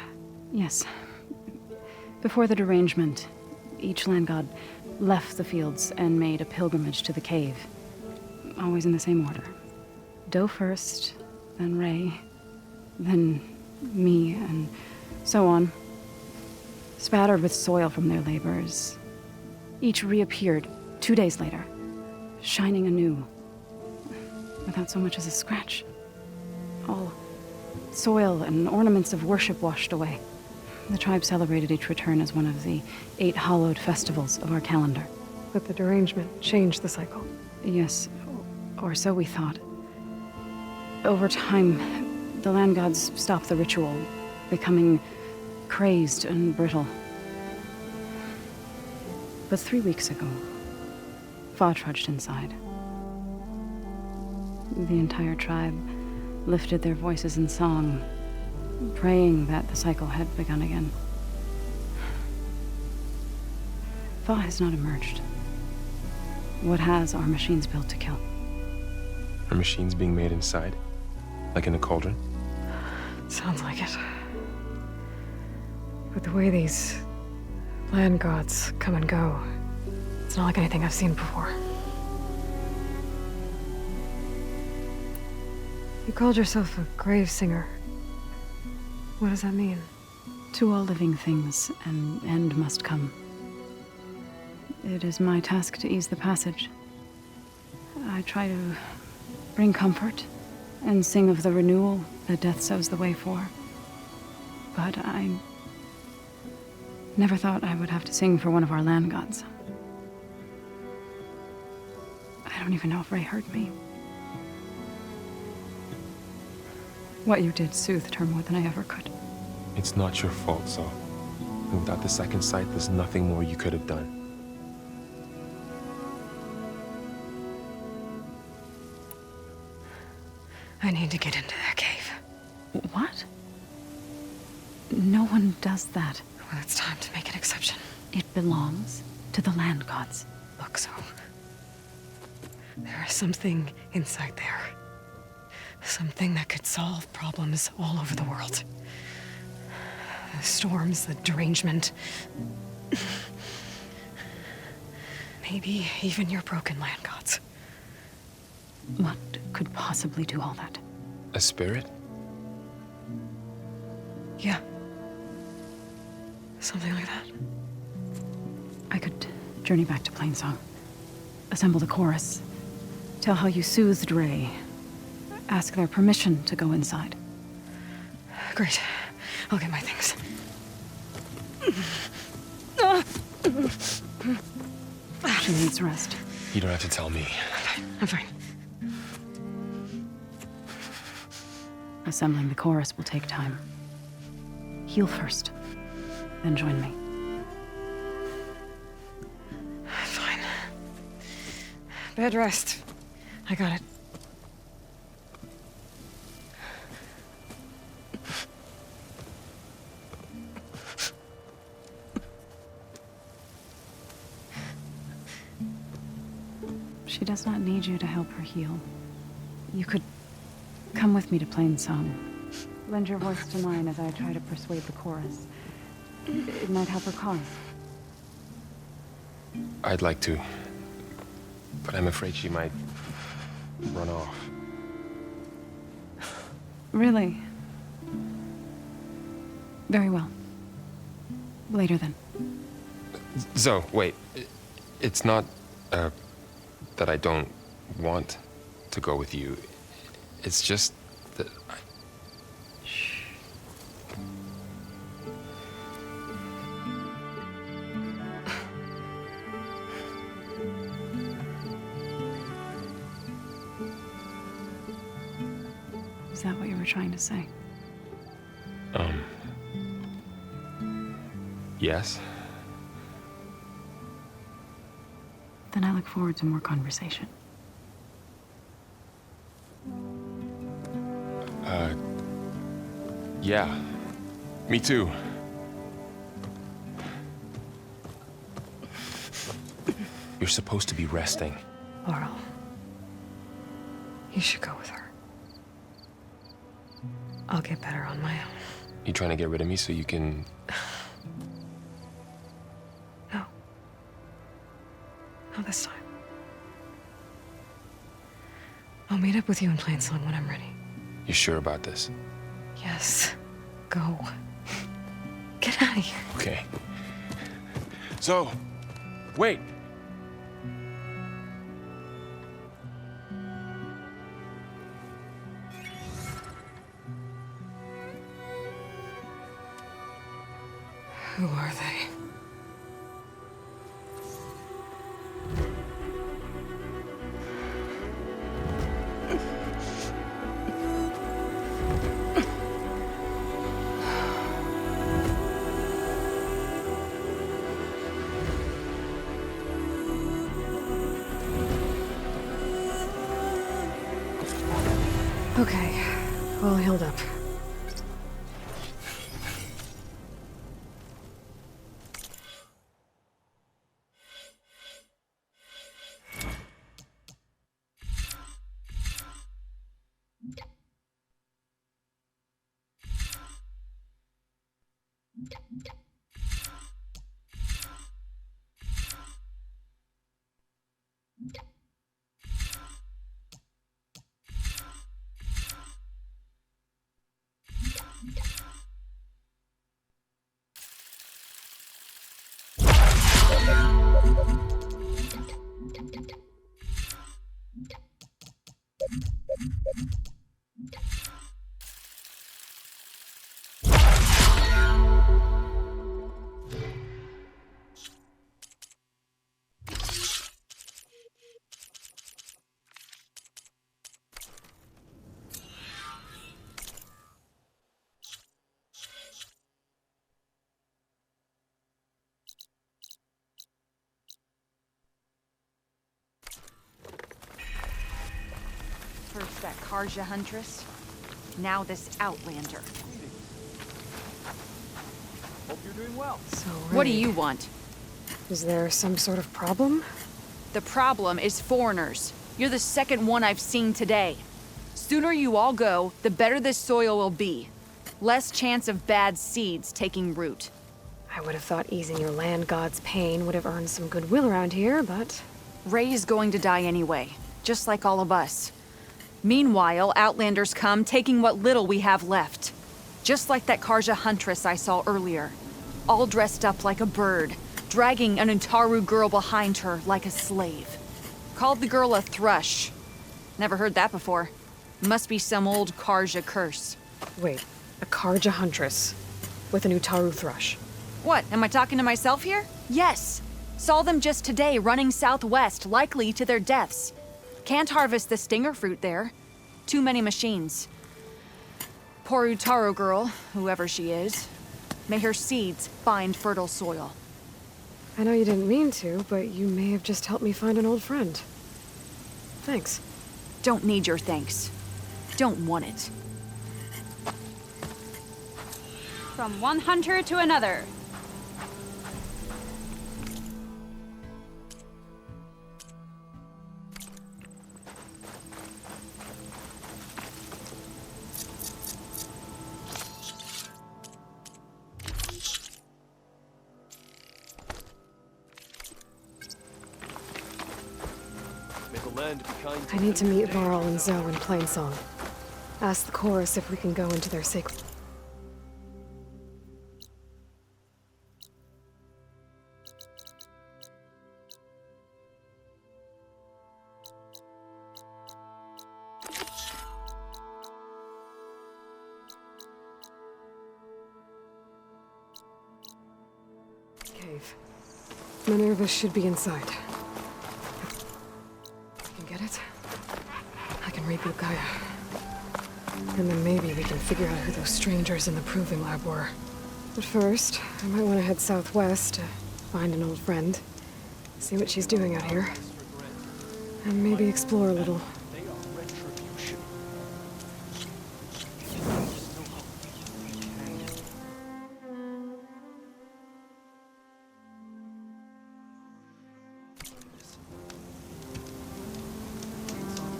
Yes. Before the derangement, each land god left the fields and made a pilgrimage to the cave. Always in the same order. Doe first, then Ray, then me, and so on. Spattered with soil from their labors. Each reappeared 2 days later, shining anew, without so much as a scratch. All soil and ornaments of worship washed away. The tribe celebrated each return as one of the 8 hallowed festivals of our calendar. But the derangement changed the cycle. Yes, or so we thought. Over time, the land gods stopped the ritual, becoming crazed and brittle. But 3 weeks ago, Fa trudged inside. The entire tribe lifted their voices in song, praying that the cycle had begun again. Fa has not emerged. What has are machines built to kill. Are machines being made inside? Like in a cauldron? Sounds like it. But the way these land gods come and go, it's not like anything I've seen before. You called yourself a grave singer. What does that mean? To all living things, an end must come. It is my task to ease the passage. I try to bring comfort and sing of the renewal that death sows the way for. But I never thought I would have to sing for one of our land gods. I don't even know if Ray heard me. What you did soothed her more than I ever could. It's not your fault, Saul. And without the second sight, there's nothing more you could have done. I need to get into that cave. What? No one does that. Well, it's time to make an exception. It belongs to the land gods. Look, so there is something inside there. Something that could solve problems all over the world. The storms, the derangement. Maybe even your broken land gods. What could possibly do all that? A spirit? Yeah. Something like that. I could journey back to Plainsong. Assemble the chorus. Tell how you soothed Ray. Ask their permission to go inside. Great. I'll get my things. She needs rest. You don't have to tell me. I'm fine. Assembling the chorus will take time. Heal first, then join me. Fine. Bed rest. I got it. She does not need you to help her heal. You could come with me to Plainsong. Lend your voice to mine as I try to persuade the chorus. It might help her cause. I'd like to, but I'm afraid she might run off. Really? Very well. Later then. Zoe, wait. It's not, that I don't want to go with you. It's just that Shh. Is that what you were trying to say? Yes. Then I look forward to more conversation. Yeah. Me too. You're supposed to be resting. Laurel, you should go with her. I'll get better on my own. You trying to get rid of me so you can... No. Not this time. I'll meet up with you in Plainsong when I'm ready. You sure about this? Yes. Go. Get out of here. Okay. So, wait. Who are they? Okay, all healed up. First that Karja Huntress, now this Outlander. Hope you're doing well. So, What do Ray, you want? is there some sort of problem? The problem is foreigners. You're the second one I've seen today. Sooner you all go, the better this soil will be. Less chance of bad seeds taking root. I would have thought easing your land god's pain would have earned some goodwill around here, but... Ray is going to die anyway, just like all of us. Meanwhile, Outlanders come, taking what little we have left. Just like that Karja Huntress I saw earlier. All dressed up like a bird, dragging an Utaru girl behind her like a slave. Called the girl a thrush. Never heard that before. Must be some old Karja curse. Wait, a Karja Huntress with an Utaru thrush. What, am I talking to myself here? Yes. Saw them just today running southwest, likely to their deaths. Can't harvest the stinger fruit there. Too many machines. Poor Utaru girl, whoever she is. May her seeds find fertile soil. I know you didn't mean to, but you may have just helped me find an old friend. Thanks. Don't need your thanks. Don't want it. From one hunter to another. I need to meet Varl and Zoe in Plainsong. Ask the chorus if we can go into their sacred... cave. Minerva should be inside. Get it? I can reboot Gaia. And then maybe we can figure out who those strangers in the proving lab were. But first, I might want to head southwest to find an old friend. See what she's doing out here. And maybe explore a little.